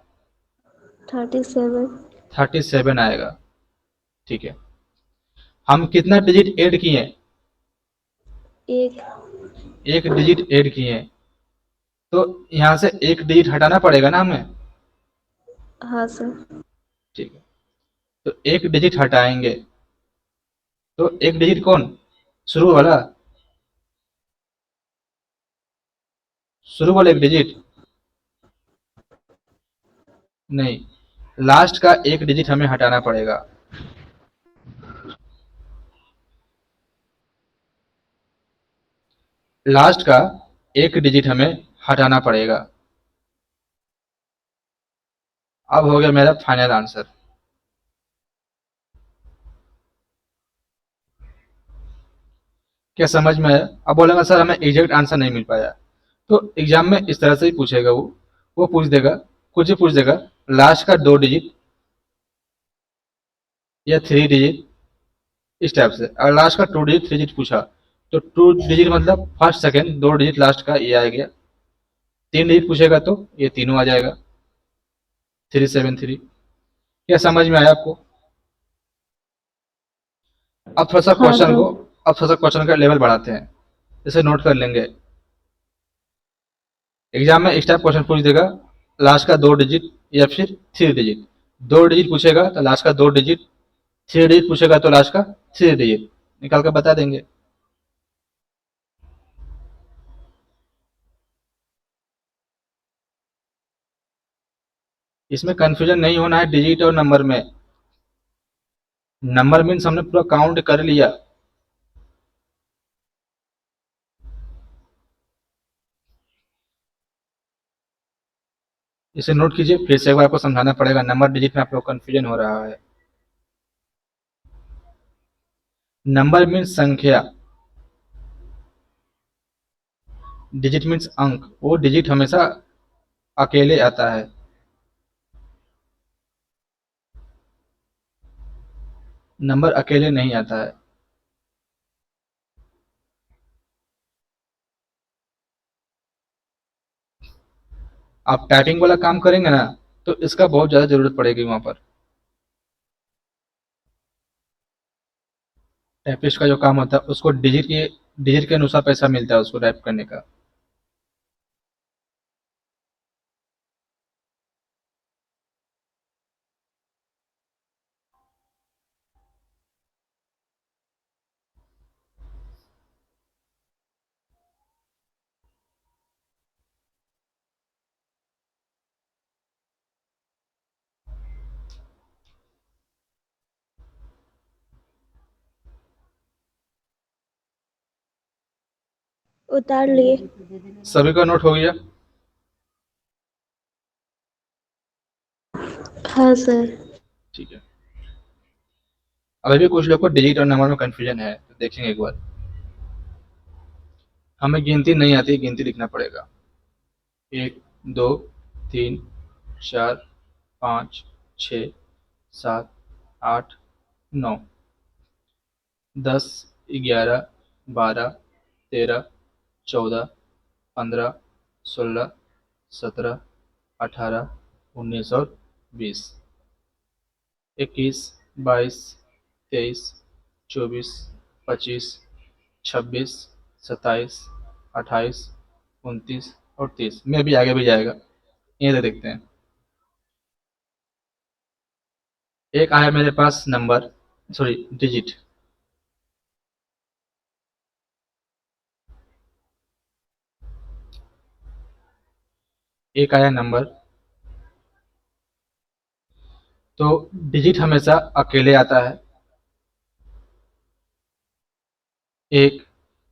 Speaker 2: 37।
Speaker 1: 37 आएगा। ठीक है, हम कितना डिजिट ऐड किए?
Speaker 2: एक।
Speaker 1: एक डिजिट ऐड किए। तो यहाँ से एक डिजिट हटाना पड़ेगा ना हमें।
Speaker 2: हाँ सर।
Speaker 1: ठीक है, तो एक डिजिट हटाएंगे। तो एक डिजिट कौन? शुरू वाला? शुरू वाला एक डिजिट नहीं, लास्ट का एक डिजिट हमें हटाना पड़ेगा। लास्ट का एक डिजिट हमें हटाना पड़ेगा। अब हो गया मेरा फाइनल आंसर। क्या समझ में आया? अब बोलेगा सर हमें एग्जैक्ट आंसर नहीं मिल पाया। तो एग्जाम में इस तरह से ही पूछेगा, वो पूछ देगा, कुछ ही पूछ देगा, लास्ट का 2 डिजिट या 3 डिजिट, इस टाइप से। अगर लास्ट का 2 डिजिट 3 डिजिट पूछा तो 2 डिजिट मतलब फर्स्ट सेकंड, 2 डिजिट लास्ट का ये आ गया। 3 डिजिट पूछेगा तो ये तीनों आ जाएगा, 373। क्या समझ में आया आपको? अब थोड़ा सा
Speaker 2: हाँ
Speaker 1: क्वेश्चन
Speaker 2: सर।
Speaker 1: को अब थोड़ा सा क्वेश्चन का लेवल बढ़ाते हैं, इसे नोट कर लेंगे। एग्जाम में इस टाइप क्वेश्चन पूछ देगा, लास्ट का 2 डिजिट या फिर 3 डिजिट, दो डिजिट पूछेगा तो लास्ट का दो डिजिट, थ्री डिजिट पूछेगा तो लास्ट का थ्री डिजिट निकाल कर बता देंगे। इसमें कंफ्यूजन नहीं होना है डिजिट और नंबर में। नंबर मीन्स हमने पूरा काउंट कर लिया। इसे नोट कीजिए, फिर से एक बार आपको समझाना पड़ेगा, नंबर डिजिट में आप लोग कंफ्यूजन हो रहा है। नंबर मीन्स संख्या, डिजिट मीन्स अंक। वो डिजिट हमेशा अकेले आता है। नंबर अकेले नहीं आता है। आप टाइपिंग वाला काम करेंगे ना तो इसका बहुत ज़्यादा ज़रूरत पड़ेगी वहाँ पर। टाइपिस्ट का जो काम होता है उसको डिजिट के अनुसार पैसा मिलता है उसको टाइप करने का।
Speaker 3: उतार लिए।
Speaker 1: सभी का नोट हो गया?
Speaker 2: हाँ सर।
Speaker 1: ठीक है। अभी भी कुछ लोग को डिजिट और नंबर में कंफ्यूजन है, तो देखेंगे एक बार। हमें गिनती नहीं आती, गिनती लिखना पड़ेगा। 1 2 3 4 5 6 7 8 9 10 11 12 13 14 15 16 17 18 19 और 20, 21 22 23 24 25 26 27 28 29 और 30 में भी आगे भी जाएगा। ये तो देखते हैं। एक आया मेरे पास नंबर, सॉरी डिजिट। एक आया नंबर, तो डिजिट हमेशा अकेले आता है। 1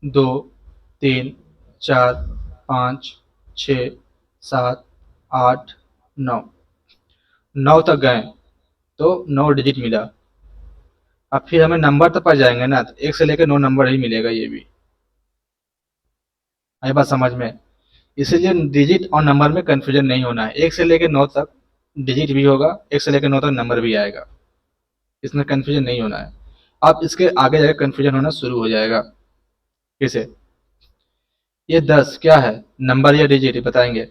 Speaker 1: 2 3 4 5 6 7 8 9, 9 तक गए तो 9 डिजिट मिला। अब फिर हमें नंबर तक पा जाएंगे ना, तो 1 से लेकर 9 नंबर ही मिलेगा ये भी। आई बात समझ में? इसीलिए डिजिट और नंबर में कंफ्यूजन नहीं होना है। 1 से लेकर 9 तक डिजिट भी होगा, 1 से लेकर 9 तक नंबर भी आएगा। इसमें कंफ्यूजन नहीं होना है। अब इसके आगे जाकर कंफ्यूजन होना शुरू हो जाएगा। किसे? ये 10 क्या है, नंबर या डिजिट, ये बताएंगे।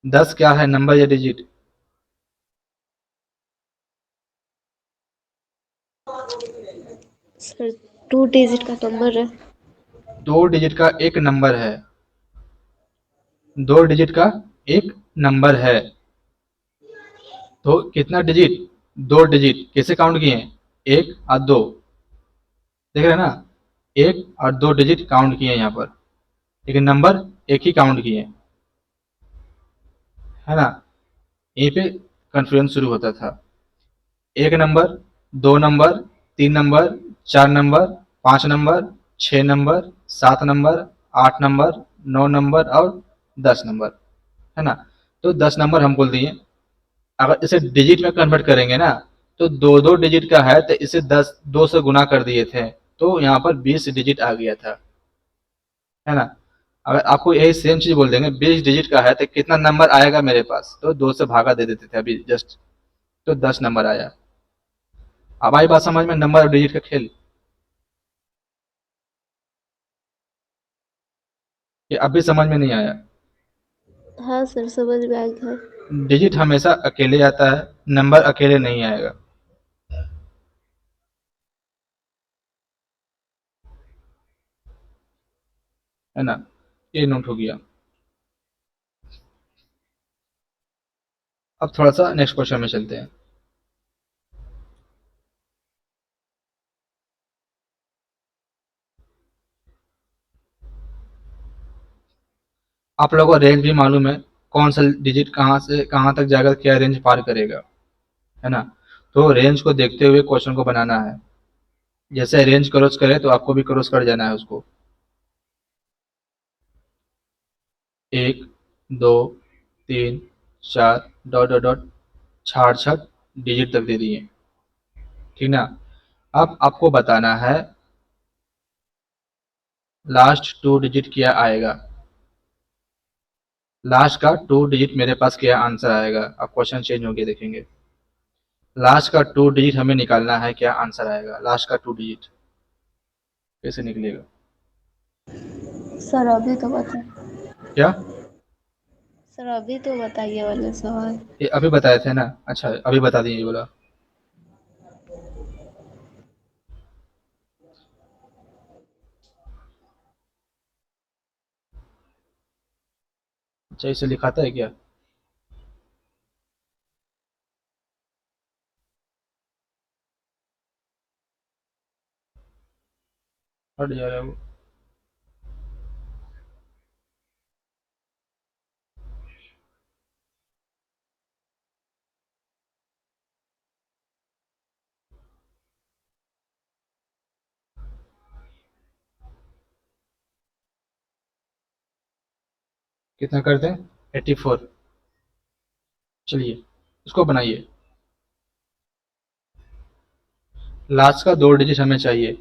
Speaker 1: 10 क्या है, नंबर या डिजिट?
Speaker 2: सर 2 डिजिट का नंबर है।
Speaker 1: 2 डिजिट का एक नंबर है। 2 डिजिट का एक नंबर है। तो कितना डिजिट? 2 डिजिट। कैसे काउंट किए? 1 और 2, देख रहे हैं ना? 1 और 2 डिजिट काउंट किए यहाँ पर, लेकिन नंबर एक ही काउंट किए, है ना? यहीं पे कंफ्यूजन शुरू होता था। एक नंबर, दो नंबर, तीन नंबर, चार नंबर, पांच नंबर, छह नंबर, सात नंबर, आठ नंबर, नौ नंबर और 10 नंबर, है ना? तो 10 नंबर हम बोल दिए। अगर इसे डिजिट में कन्वर्ट करेंगे ना, तो दो दो डिजिट का है तो इसे 10 2 से गुना कर दिए थे, तो यहाँ पर 20 डिजिट आ गया था, है ना? अगर आपको यही सेम चीज बोल देंगे 20 डिजिट का है तो कितना नंबर आएगा मेरे पास, तो 2 से भागा दे देते थे अभी जस्ट, तो 10 नंबर आया। अब आई बात समझ में, नंबर और डिजिट का खेल? ये अभी समझ में नहीं आया?
Speaker 2: हाँ सर, समझ में आ गया।
Speaker 1: डिजिट हमेशा अकेले आता है, नंबर अकेले नहीं आएगा। है ना? ये नोट हो गया। अब थोड़ा सा नेक्स्ट क्वेश्चन में चलते हैं। आप लोगों को रेंज भी मालूम है, कौन सा डिजिट कहाँ से कहाँ तक जाएगा, क्या रेंज पार करेगा, है ना। तो रेंज को देखते हुए क्वेश्चन को बनाना है। जैसे रेंज क्रॉस करे तो आपको भी क्रॉस कर जाना है उसको। 1, 2, 3, 4 डॉट डॉट डॉट, छाड़ छाड़ डिजिट तक दे दिए, ठीक ना। अब आपको बताना है लास्ट 2 डिजिट क्या आएगा। लास्ट का 2 डिजिट मेरे पास क्या आंसर आएगा। अब क्वेश्चन चेंज होके देखेंगे। लास्ट का 2 डिजिट हमें निकालना है, क्या आंसर आएगा लास्ट का 2 डिजिट कैसे निकलेगा।
Speaker 2: सर अभी तो बता
Speaker 1: क्या
Speaker 2: सर अभी तो बताइए वाले सवाल।
Speaker 1: ये अभी बताए थे ना, अच्छा अभी बता दिए ये बोला। अच्छा इसे लिखाता है क्या। हट जा रहा है वो। कितना करते हैं 84। चलिए इसको बनाइए। लास्ट का 2 डिजिट हमें चाहिए।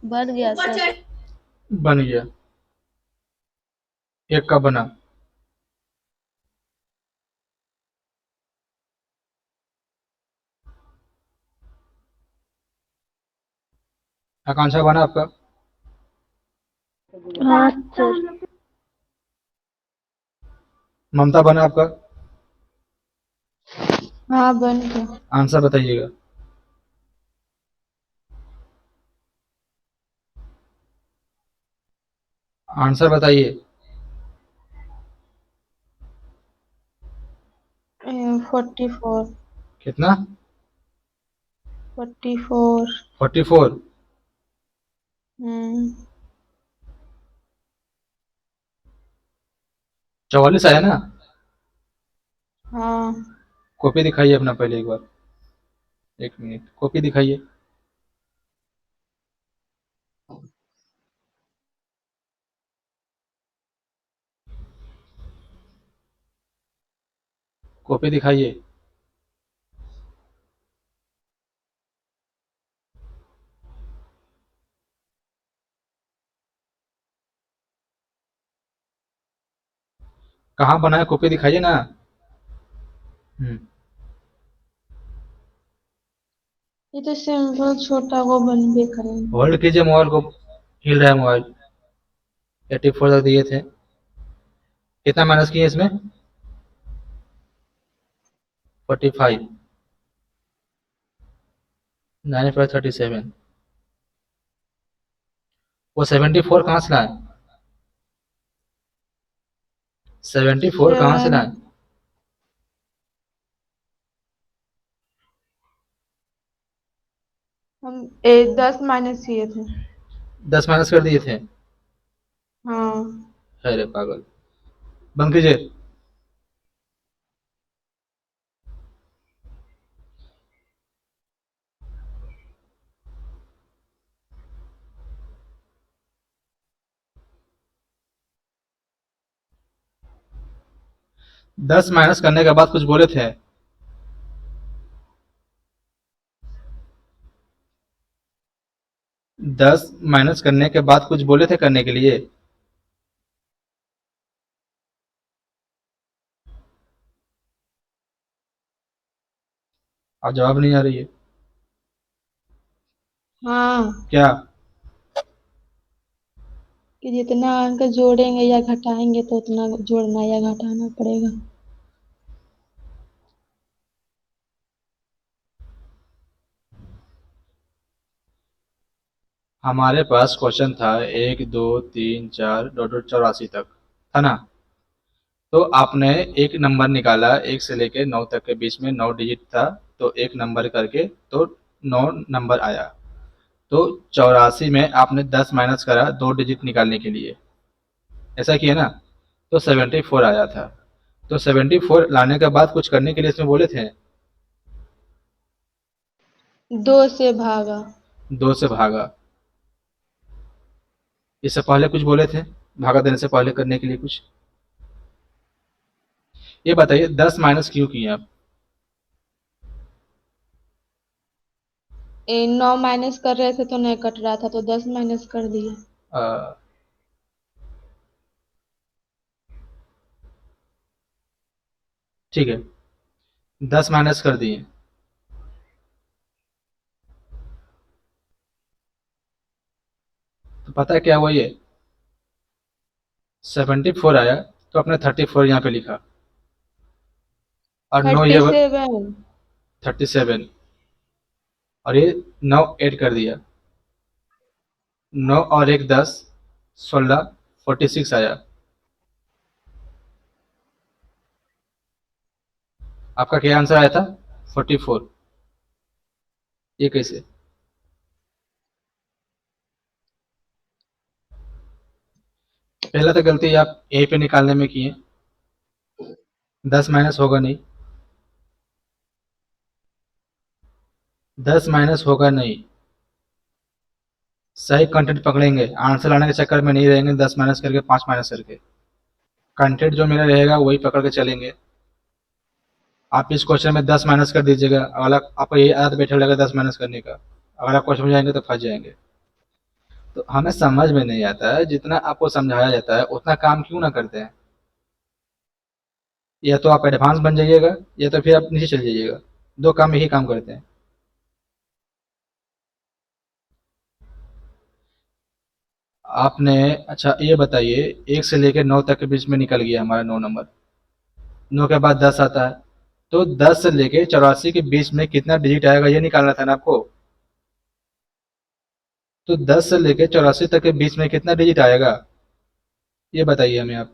Speaker 2: बन गया सर।
Speaker 1: बन गया, एक का बना। आकांक्षा बना आपका।
Speaker 3: हाँ सर।
Speaker 1: ममता बना आपका।
Speaker 4: हाँ बन गया।
Speaker 1: आंसर बताइएगा। आंसर बताइए।
Speaker 4: 44।
Speaker 1: कितना
Speaker 4: 44।
Speaker 1: 44।
Speaker 4: हम्म।
Speaker 1: 44 आया ना।
Speaker 4: हाँ।
Speaker 1: कॉपी दिखाइए अपना पहले एक बार। एक मिनट कॉपी दिखाइए। कॉपी दिखाइए। कहाँ बना है कॉपी दिखाइए ना।
Speaker 4: ये तो सिंपल छोटा वो बन भी करेंगे।
Speaker 1: होल्ड कीजिए मोबाइल को, हिल रहा है मोबाइल। 84 तक दिए थे, कितना माइनस किए इसमें 45। 9 पर 37। वो 74 कहाँ से लाए। 74 कहाँ से
Speaker 4: 7।
Speaker 1: लाए।
Speaker 4: हम 10 माइनस किए थे।
Speaker 1: 10 माइनस कर दिए थे।
Speaker 4: हाँ।
Speaker 1: अरे पागल। बंद कीजिए। 10 माइनस करने के बाद कुछ बोले थे? दस माइनस करने के बाद कुछ बोले थे करने के लिए? अब जवाब नहीं आ रही है।
Speaker 4: हाँ,
Speaker 1: क्या?
Speaker 4: कि जितना अंक जोड़ेंगे या घटाएंगे तो उतना जोड़ना या घटाना पड़ेगा।
Speaker 1: हमारे पास क्वेश्चन था 1 2 3 4 84 तक, था ना? तो आपने एक नंबर निकाला, 1 से लेके 9 तक के बीच में 9 डिजिट था, तो एक नंबर करके तो 9 नंबर आया। तो 84 में आपने 10 माइनस करा 2 डिजिट निकालने के लिए, ऐसा किया ना? तो 74 आया था। तो 74 लाने के बाद कुछ करने के लिए इसमें बोले थे?
Speaker 4: 2 से भागा।
Speaker 1: 2 से भागा। इससे पहले कुछ बोले थे भागा देने से पहले करने के लिए कुछ? ये बताइए 10 माइनस क्यों किए आप?
Speaker 4: 9 माइनस कर रहे थे तो नहीं कट रहा था तो 10 माइनस कर दिए।
Speaker 1: अ, ठीक है, 10 माइनस कर दिए। तो पता है क्या हुआ ये? 74 आया, तो आपने 34 यहाँ पे लिखा, और 9 ये
Speaker 4: 37।
Speaker 1: 37, और ये 9 ऐड कर दिया। 9 और 1 10, 16, 46 आया। आपका क्या आंसर आया था? 44। ये कैसे? पहला तो गलती आप यहीं पे निकालने में किए, 10 माइनस होगा नहीं, 10 माइनस होगा नहीं। सही कंटेंट पकड़ेंगे, आंसर लाने के चक्कर में नहीं रहेंगे 10 माइनस करके 5 माइनस करके। कंटेंट जो मेरा रहेगा वही पकड़ के चलेंगे। आप इस क्वेश्चन में 10 माइनस कर दीजिएगा, अगला आपको यही आदत बैठे लगेगा 10 माइनस करने का, अगला क्वेश्चन में जाएंगे तो फंस जाएंगे। तो हमें समझ में नहीं आता है, जितना आपको समझाया जाता है उतना काम क्यों ना करते हैं? या तो आप एडवांस बन जाइएगा, या तो फिर आप नीचे चल जाइएगा, दो काम यही काम करते हैं। आपने, अच्छा ये बताइए, 1 से लेकर 9 तक के बीच में निकल गया हमारा 9 नंबर, 9 के बाद 10 आता है, तो 10 से लेके 84 के बीच में कितना डिजिट आएगा ये निकालना था ना आपको। तो 10 से लेके 84 तक के बीच में कितना डिजिट आएगा, ये बताइए हमें आप।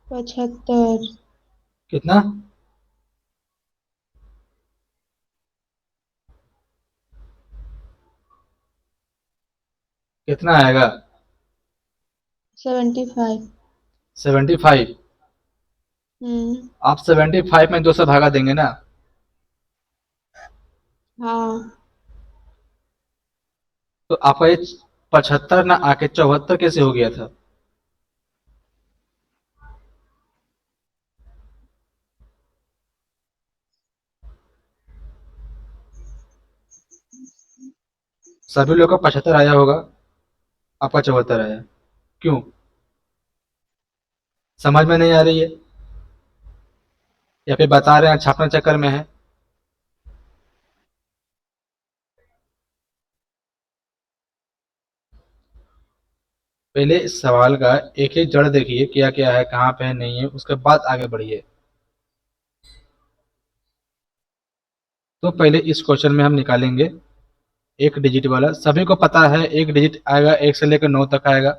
Speaker 4: पचहत्तर।
Speaker 1: कितना? कितना आएगा?
Speaker 4: 75।
Speaker 1: 75। आप 75 में 2 से भागा देंगे ना?
Speaker 4: हाँ।
Speaker 1: तो आपका ये 75 ना आके 74 कैसे हो गया था? सभी लोग का 75 आया होगा, आपका 74 आया, क्यों? समझ में नहीं आ रही है, या फिर बता रहे हैं छापने चक्कर में है? पहले इस सवाल का एक एक जड़ देखिए, क्या क्या है, कहाँ पे है, नहीं है, उसके बाद आगे बढ़िए। तो पहले इस क्वेश्चन में हम निकालेंगे एक डिजिट वाला। सभी को पता है एक डिजिट आएगा 1 से लेकर 9 तक आएगा,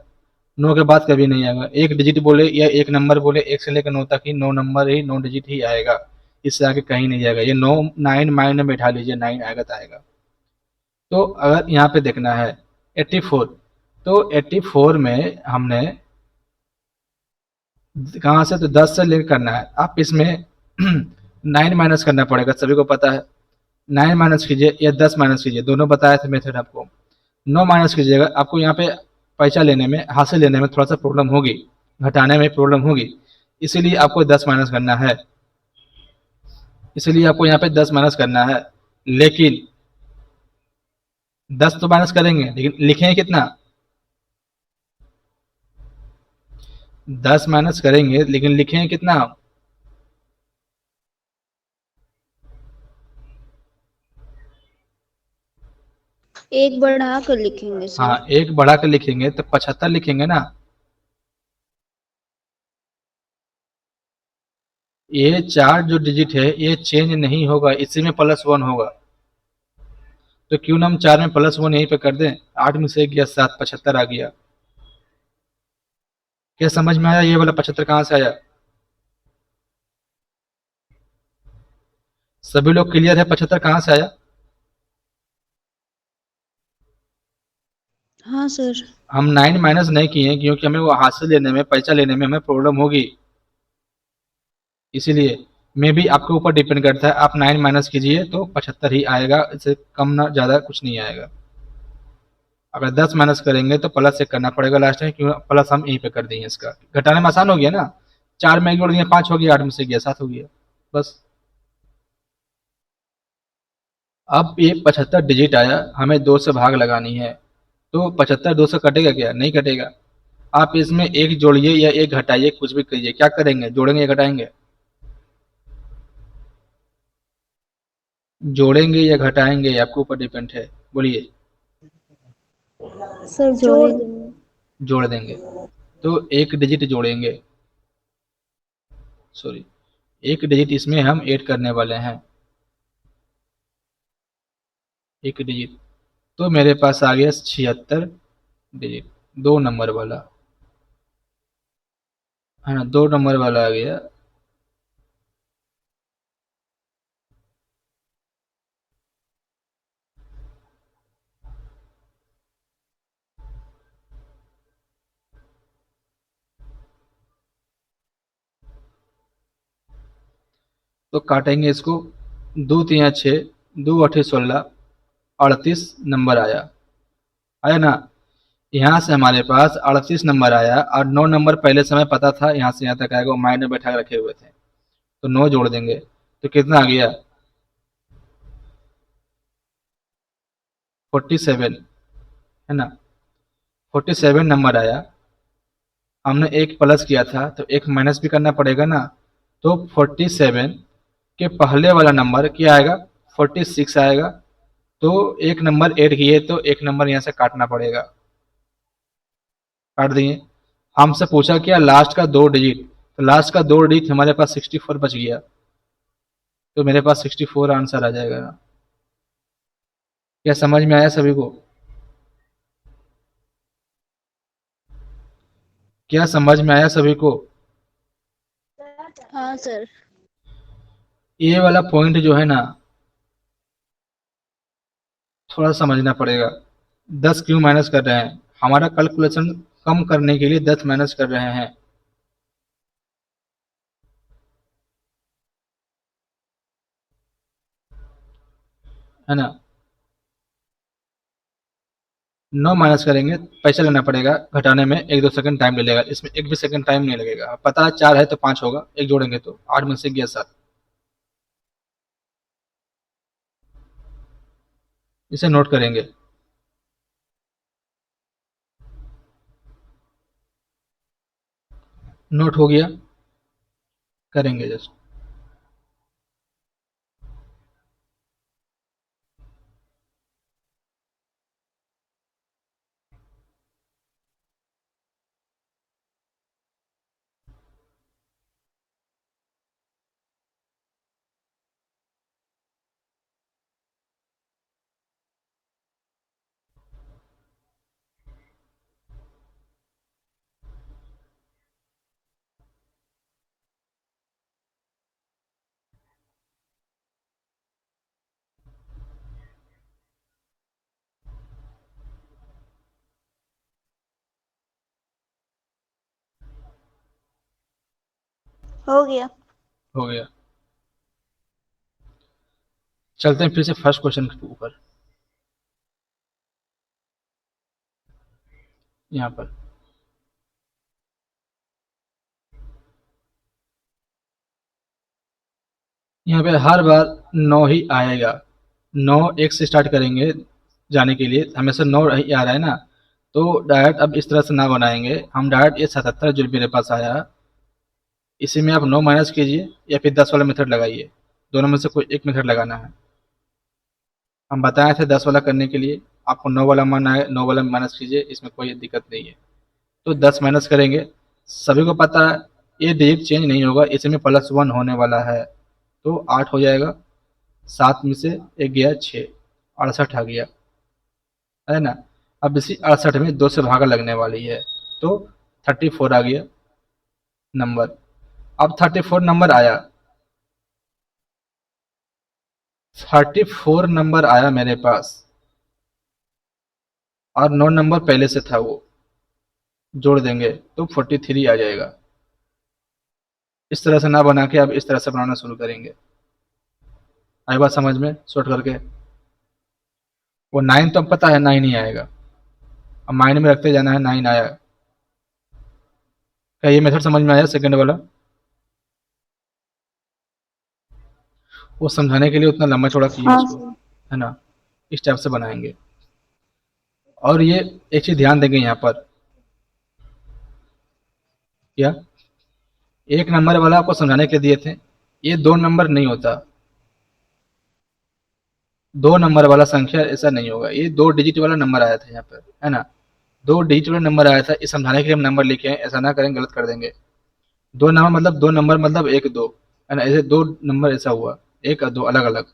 Speaker 1: 9 के बाद कभी नहीं आएगा। एक डिजिट बोले या एक नंबर बोले, 1 से लेकर 9 तक ही 9 नंबर ही 9 डिजिट ही आएगा, इससे आगे कहीं नहीं जाएगा। ये 9 9 माइंड में बैठा लीजिए, 9 आएगा तो आएगा। तो अगर यहाँ पे देखना है 84, तो 84 में हमने कहाँ से, तो 10 से लेकर करना है। आप इसमें 9 माइनस करना पड़ेगा, सभी को पता है। 9 माइनस कीजिए या 10 माइनस कीजिए, दोनों बताया था मेथड आपको। 9 माइनस कीजिएगा, आपको यहाँ पे पैसा लेने में, हासिल लेने में थोड़ा सा प्रॉब्लम होगी, घटाने में प्रॉब्लम होगी, इसीलिए आपको 10 माइनस करना है, इसीलिए आपको यहाँ पे 10 माइनस करना है। लेकिन 10 तो माइनस करेंगे, लेकिन लिखेंगे कितना? 10 माइनस करेंगे लेकिन लिखेंगे कितना?
Speaker 3: एक बढ़ा कर लिखेंगे सर।
Speaker 1: हाँ, एक बढ़ा कर लिखेंगे तो 75 लिखेंगे ना। ये 4 जो डिजिट है ये चेंज नहीं होगा, इसी में +1 होगा। तो क्यों ना हम 4 में +1 यहीं पे कर दें। 8 में से गया 7, 75 आ गया। क्या समझ में आया? ये वाला 75 कहाँ से आया? सभी लोग क्लियर है 75 कहाँ से आया?
Speaker 3: हाँ सर।
Speaker 1: हम 9 माइनस नहीं किए क्योंकि हमें वो हासिल लेने में, पैसा लेने में हमें प्रॉब्लम होगी, इसीलिए। मे भी आपके ऊपर डिपेंड करता है, आप 9 माइनस कीजिए तो 75 ही आएगा, इससे कम ना ज़्यादा कुछ नहीं आएगा। अगर 10 माइनस करेंगे तो प्लस से करना पड़ेगा लास्ट में, क्यों? प्लस हम यहीं पे कर देंगे, इसका घटाने में आसान हो गया ना। 4 में एक जोड़ दिए 5 हो गया, 8 में से गया 7 हो गया, बस। अब ये 75 डिजिट आया, हमें 2 से भाग लगानी है, तो 75 2 से कटेगा क्या? नहीं कटेगा। आप इसमें एक जोड़िए या एक घटाइए, कुछ भी करिए। क्या करेंगे, जोड़ेंगे या घटाएंगे? जोड़ेंगे या घटाएंगे, ये आपके ऊपर डिपेंड है, बोलिए।
Speaker 2: सर
Speaker 3: जोड़
Speaker 2: जोड़
Speaker 3: देंगे।
Speaker 1: जोड़ देंगे, तो एक डिजिट जोड़ेंगे, सॉरी, एक डिजिट इसमें हम ऐड करने वाले हैं, एक डिजिट। तो मेरे पास आ गया 76 डिजिट, 2 नंबर वाला, है ना, 2 नंबर वाला आ गया। तो काटेंगे इसको, 2 3 6, 2 8 16, 38 नंबर आया, आया ना। यहाँ से हमारे पास 38 नंबर आया, और 9 नंबर पहले से हमें पता था यहाँ से यहाँ तक आएगा, वो मायने बैठा के रखे हुए थे, तो 9 जोड़ देंगे, तो कितना आ गया? 47, है ना। 47 नंबर आया, हमने एक प्लस किया था तो एक माइनस भी करना पड़ेगा ना। तो 47 के पहले वाला नंबर क्या आएगा? 46 आएगा। तो एक नंबर ऐड किए तो एक नंबर यहाँ से काटना पड़ेगा, काट दिए। हमसे पूछा क्या? लास्ट का 2 डिजिट, तो लास्ट का 2 डिजिट हमारे पास 64 बच गया, तो मेरे पास 64 आंसर आ जाएगा। क्या समझ में आया सभी को? क्या समझ में आया सभी को?
Speaker 3: हाँ सर।
Speaker 1: ये वाला पॉइंट जो है ना, थोड़ा समझना पड़ेगा। 10 क्यों माइनस कर रहे हैं? हमारा कैलकुलेशन कम करने के लिए 10 माइनस कर रहे हैं, है ना। 9 माइनस करेंगे, पैसा लेना पड़ेगा, घटाने में 1 2 सेकंड टाइम ले लेगा, इसमें एक भी सेकंड टाइम नहीं लगेगा। पता है 4 है तो 5 होगा, एक जोड़ेंगे तो 8 में से गया 7, इसे नोट करेंगे। नोट हो गया, करेंगे जस्ट।
Speaker 3: हो गया।
Speaker 1: हो गया। चलते हैं फिर से फर्स्ट क्वेश्चन के ऊपर। यहाँ पर यहाँ पे हर बार 9 ही आएगा। 9 एक से स्टार्ट करेंगे जाने के लिए, हमेशा 9 ही आ रहा है ना, तो डायरेक्ट अब इस तरह से ना बनाएंगे हम। डायरेक्ट ये 77 जो मेरे पास आया, इसी में आप 9 माइनस कीजिए या फिर 10 वाला मेथड लगाइए, दोनों में से कोई एक मेथड लगाना है। हम बताए थे 10 वाला करने के लिए, आपको 9 वाला मानना है, 9 वाला माइनस कीजिए, इसमें कोई दिक्कत नहीं है। तो 10 माइनस करेंगे, सभी को पता है ये डिजिट चेंज नहीं होगा, इसमें +1 होने वाला है, तो 8 हो जाएगा। 7 में से एक गया 6, 68 आ गया, है ना। अब इसी 68 में 2 से भागा लगने वाली है, तो 34 आ गया नंबर। अब 34 नंबर आया, 34 नंबर आया मेरे पास, और 9 नंबर पहले से था, वो जोड़ देंगे तो 43 आ जाएगा। इस तरह से ना बना के अब इस तरह से बनाना शुरू करेंगे। आई बात समझ में, शॉर्ट करके। वो 9 तो अब पता है 9 ही आएगा, अब माइंड में रखते जाना है 9 आया। क्या ये मेथड समझ में आया सेकंड वाला? वो समझाने के लिए उतना लंबा चौड़ा किए
Speaker 2: हाँ
Speaker 1: उसको,
Speaker 2: सर।
Speaker 1: है ना। इस टाइप से बनाएंगे। और ये एक चीज ध्यान देंगे यहाँ पर, क्या एक नंबर वाला आपको समझाने के लिए दिए थे, ये 2 नंबर नहीं होता। 2 नंबर वाला संख्या ऐसा नहीं होगा, ये 2 डिजिट वाला नंबर आया था यहाँ पर, है ना। 2 डिजिट वाला नंबर आया था, इस समझाने के लिए हम नंबर लिखे हैं, ऐसा ना करें, गलत कर देंगे। 2 नंबर मतलब 2 नंबर मतलब 1 2, है ना, ऐसे 2 नंबर ऐसा हुआ, 1 और 2 अलग अलग।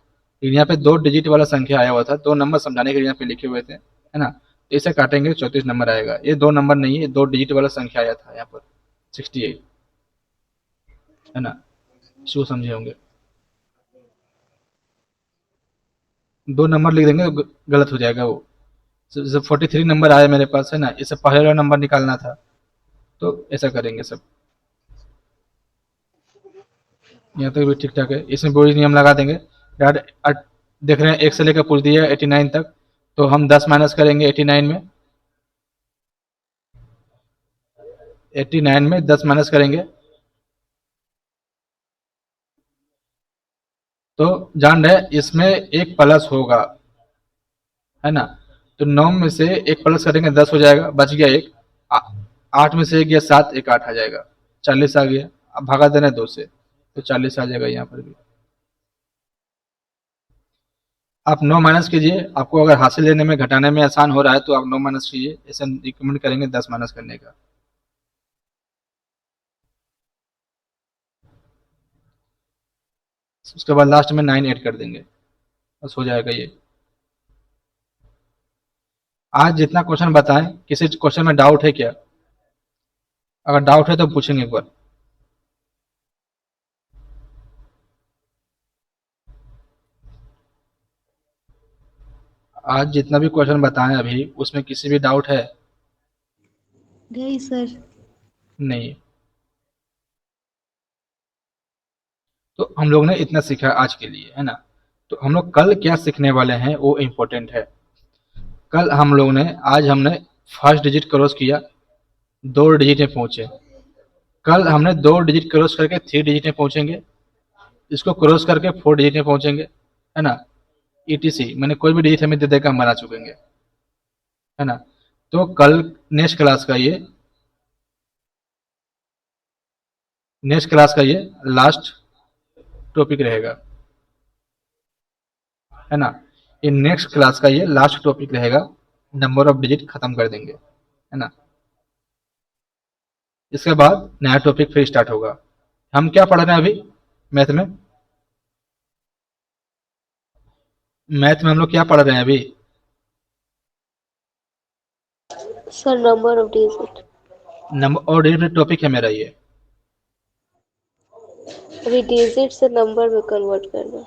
Speaker 1: लेकिन यहाँ पे 2 डिजिट वाला संख्या आया हुआ था, 2 नंबर समझाने के लिए यहाँ पे लिखे हुए थे, है ना। तो इसे काटेंगे 34 नंबर आएगा। ये 2 नंबर नहीं है, 2 डिजिट वाला संख्या आया था यहाँ पर 68, है ना। इसको समझे होंगे। 2 नंबर लिख देंगे तो गलत हो जाएगा वो। जब 43 नंबर आया मेरे पास, है ना, इससे पहले वाला नंबर निकालना था, तो ऐसा करेंगे सब। यहाँ तक भी ठीक ठाक है, इसमें बोरी नियम लगा देंगे। देख रहे हैं 1 से लेकर पूछ दिया 89 तक, तो हम 10 माइनस करेंगे 89 में, 89 में 10 माइनस करेंगे, तो जान रहे इसमें एक प्लस होगा, है ना। तो 9 में से एक प्लस करेंगे 10 हो जाएगा, बच गया एक। 8 में से एक गया 7, एक 8 आ जाएगा, 40 आ गया। अब भागा देना 2 से, तो 40 आ जाएगा यहाँ पर भी। आप 9 माइनस कीजिए, आपको अगर हासिल लेने में घटाने में आसान हो रहा है तो आप 9 माइनस कीजिए, ऐसा रिकमेंड करेंगे 10 माइनस करने का। उसके बाद लास्ट में 9 ऐड कर देंगे, बस हो जाएगा ये। आज जितना क्वेश्चन बताएं, किसी क्वेश्चन में डाउट है क्या? अगर डाउट है तो पूछेंगे एक बार। आज जितना भी क्वेश्चन बताएं अभी, उसमें किसी भी डाउट है?
Speaker 3: नहीं सर।
Speaker 1: नहीं। तो हम लोग ने इतना सीखा आज के लिए, है ना। तो हम लोग कल क्या सीखने वाले हैं वो इम्पोर्टेंट है। कल हम लोग ने, आज हमने फर्स्ट डिजिट क्रॉस किया, 2 डिजिट में पहुंचे। कल हमने 2 डिजिट क्रॉस करके 3 डिजिट में पहुंचेंगे, इसको क्रॉस करके 4 डिजिट में पहुंचेंगे, है ना। ईटीसी मैंने कोई भी डिजिट हमें दे देकर हम बना चुकेंगे, है ना। तो कल नेक्स्ट क्लास का ये लास्ट टॉपिक रहेगा, है ना। ये नेक्स्ट क्लास का ये लास्ट टॉपिक रहेगा, नंबर ऑफ डिजिट खत्म कर देंगे, है ना। इसके बाद नया टॉपिक फिर स्टार्ट होगा। हम क्या पढ़ रहे हैं अभी मैथ में? मैथ में हम लोग क्या पढ़ रहे हैं अभी?
Speaker 2: Sir number of digit.
Speaker 1: Number और डिजिट टॉपिक है मेरा ये।
Speaker 2: अभी डिजिट से नंबर में कन्वर्ट करना।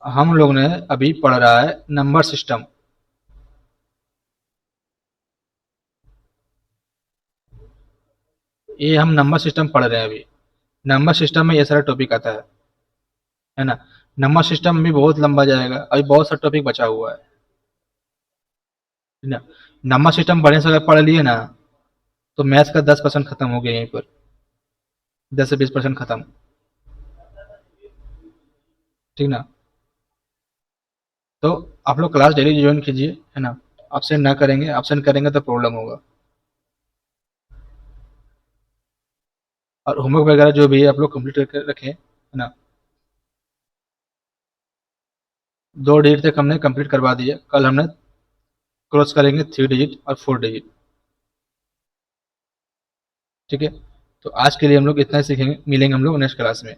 Speaker 1: हम लोग ने अभी पढ़ रहा है नंबर सिस्टम। ये हम नंबर सिस्टम पढ़ रहे हैं अभी। नंबर सिस्टम में ये सारा टॉपिक आता है ना। नंबर सिस्टम भी बहुत लंबा जाएगा, अभी बहुत सा टॉपिक बचा हुआ है, ठीक ना। नंबर सिस्टम बढ़िया से अगर पढ़ लिए ना तो मैथ्स का 10% खत्म हो गया यहीं पर, 10 से 20% खत्म, ठीक ना। तो आप लोग क्लास डेली ज्वाइन कीजिए, है ना। एब्सेंट ना करेंगे, एब्सेंट करेंगे तो प्रॉब्लम होगा। और होमवर्क वगैरह जो भी है आप लोग कंप्लीट करके रखें, है ना। 2 डिजिट तक हमने कंप्लीट करवा दिया, कल हमने क्रॉस करेंगे 3 डिजिट और 4 डिजिट, ठीक है। तो आज के लिए हम लोग इतना ही सीखेंगे, मिलेंगे हम लोग नेक्स्ट क्लास में।